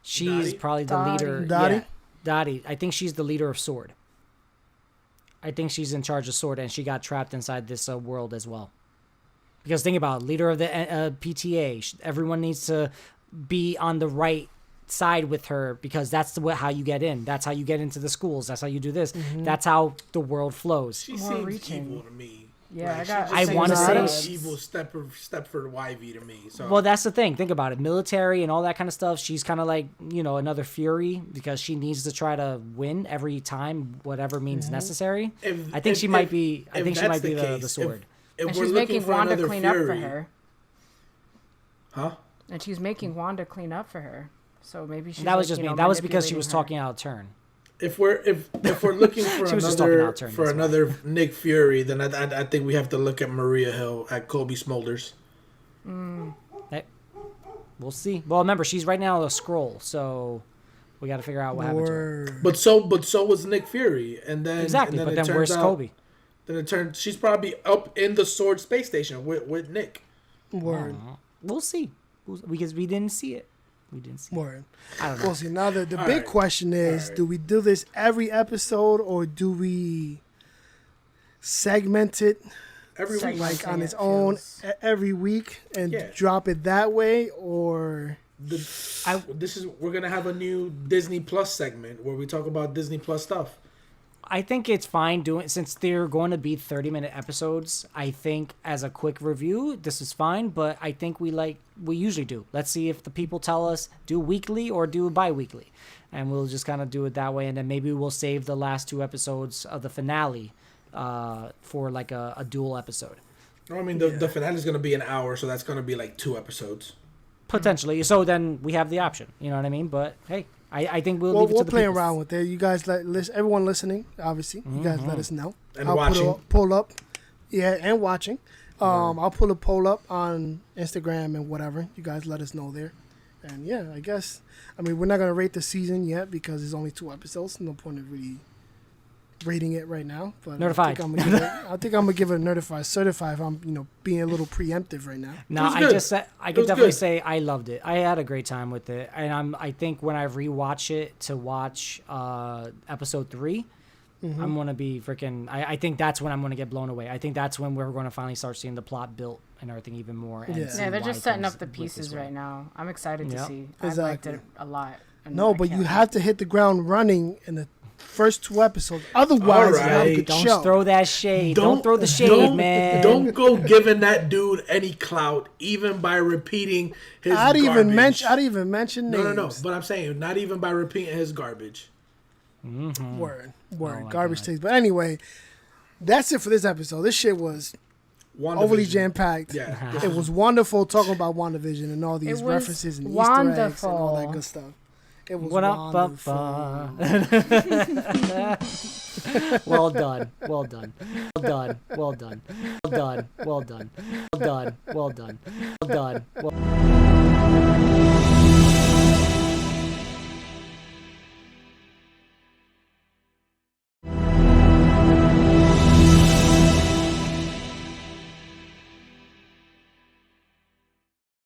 she's Dottie? probably the leader. Dottie? Yeah, Dottie. I think she's the leader of SWORD. I think she's in charge of SWORD, and she got trapped inside this world as well. Because think about it, leader of the PTA. Everyone needs to be on the right side with her because that's how you get in. That's how you get into the schools. That's how you do this. That's how the world flows. She More seems reaching. evil to me. Yeah, Like, I wanna say- evil Stepford Wivey to me. So Well, that's the thing. Think about it. Military and all that kind of stuff. She's kind of like, another Fury because she needs to try to win every time, whatever means necessary. I think she might be the sword. If And we're she's looking making for Wanda another clean up for Fury- her. Huh? And she's making Wanda clean up for her. So maybe she's That was like, just you me. know, That was because she was manipulating talking out of turn. If we're looking for She was just talking another out turn, for that's why. another Nick Fury, then I think we have to look at Maria Hill at Kobe Smulders. Hey, we'll see. Well, remember, she's right now a scroll, so we got to figure out what happened to her. Word. But so was Nick Fury, and then Exactly, and but it then turns where's out- Kobe? Then it turns she's probably up in the Sword space station with Nick. Word. We'll see. Because we didn't see it. We didn't see it. Word. I don't know. Well, see, now the big right. question is, do we do this every episode or do we segment it Every week. like on it its own feels- every week and Yeah. drop it that way, or We're gonna have a new Disney Plus segment where we talk about Disney Plus stuff. I think it's fine doing since they're going to be 30-minute episodes. I think as a quick review, this is fine, but I think we usually do. Let's see if the people tell us do weekly or do bi-weekly. And we'll just kind of do it that way, and then maybe we'll save the last 2 episodes of the finale for like a dual episode. I mean, the finale is gonna be an hour, so that's gonna be like 2 episodes. Potentially. So then we have the option. You know what I mean? But hey, I think we'll leave it to we'll the play people. around with it. You guys everyone listening, obviously, you guys let us know. And I'll watching. put a poll up, and watching. I'll pull a poll up on Instagram and whatever. You guys let us know there. And yeah, I guess. I mean, we're not gonna rate the season yet because there's only 2 episodes. No point of really rating it right now. But Notified. I think I'm gonna give it a notified, certified. If I'm being a little preemptive right now. No, It was I good. just said I It could was definitely good. say I loved it. I had a great time with it, and I think when I rewatch it to watch episode 3, I'm gonna be freaking. I think that's when I'm gonna get blown away. I think that's when we're gonna finally start seeing the plot built and everything even more. And Yeah. see Yeah, they're why just setting things up the went this pieces way. right now. I'm excited to Yep. see. I liked Exactly. it a lot. and No, I but can't you wait. have to hit the ground running in the first 2 episodes. Otherwise, it's not a Alright. good Don't show. throw that shade. Don't throw the shade, man. Don't go giving that dude any clout, even by repeating his I didn't garbage. even mention names. No. But I'm saying, not even by repeating his garbage. Word, Oh my garbage God. takes. But anyway, that's it for this episode. This shit was overly WandaVision. jam packed. Yeah. It was wonderful talking about WandaVision and all these It was references and Easter eggs and all that wonderful. good stuff. It was What up, wonderful. Well done. Well done. Well done. Well done. Well done. Well done. Well done. Well done. Well done. Well done.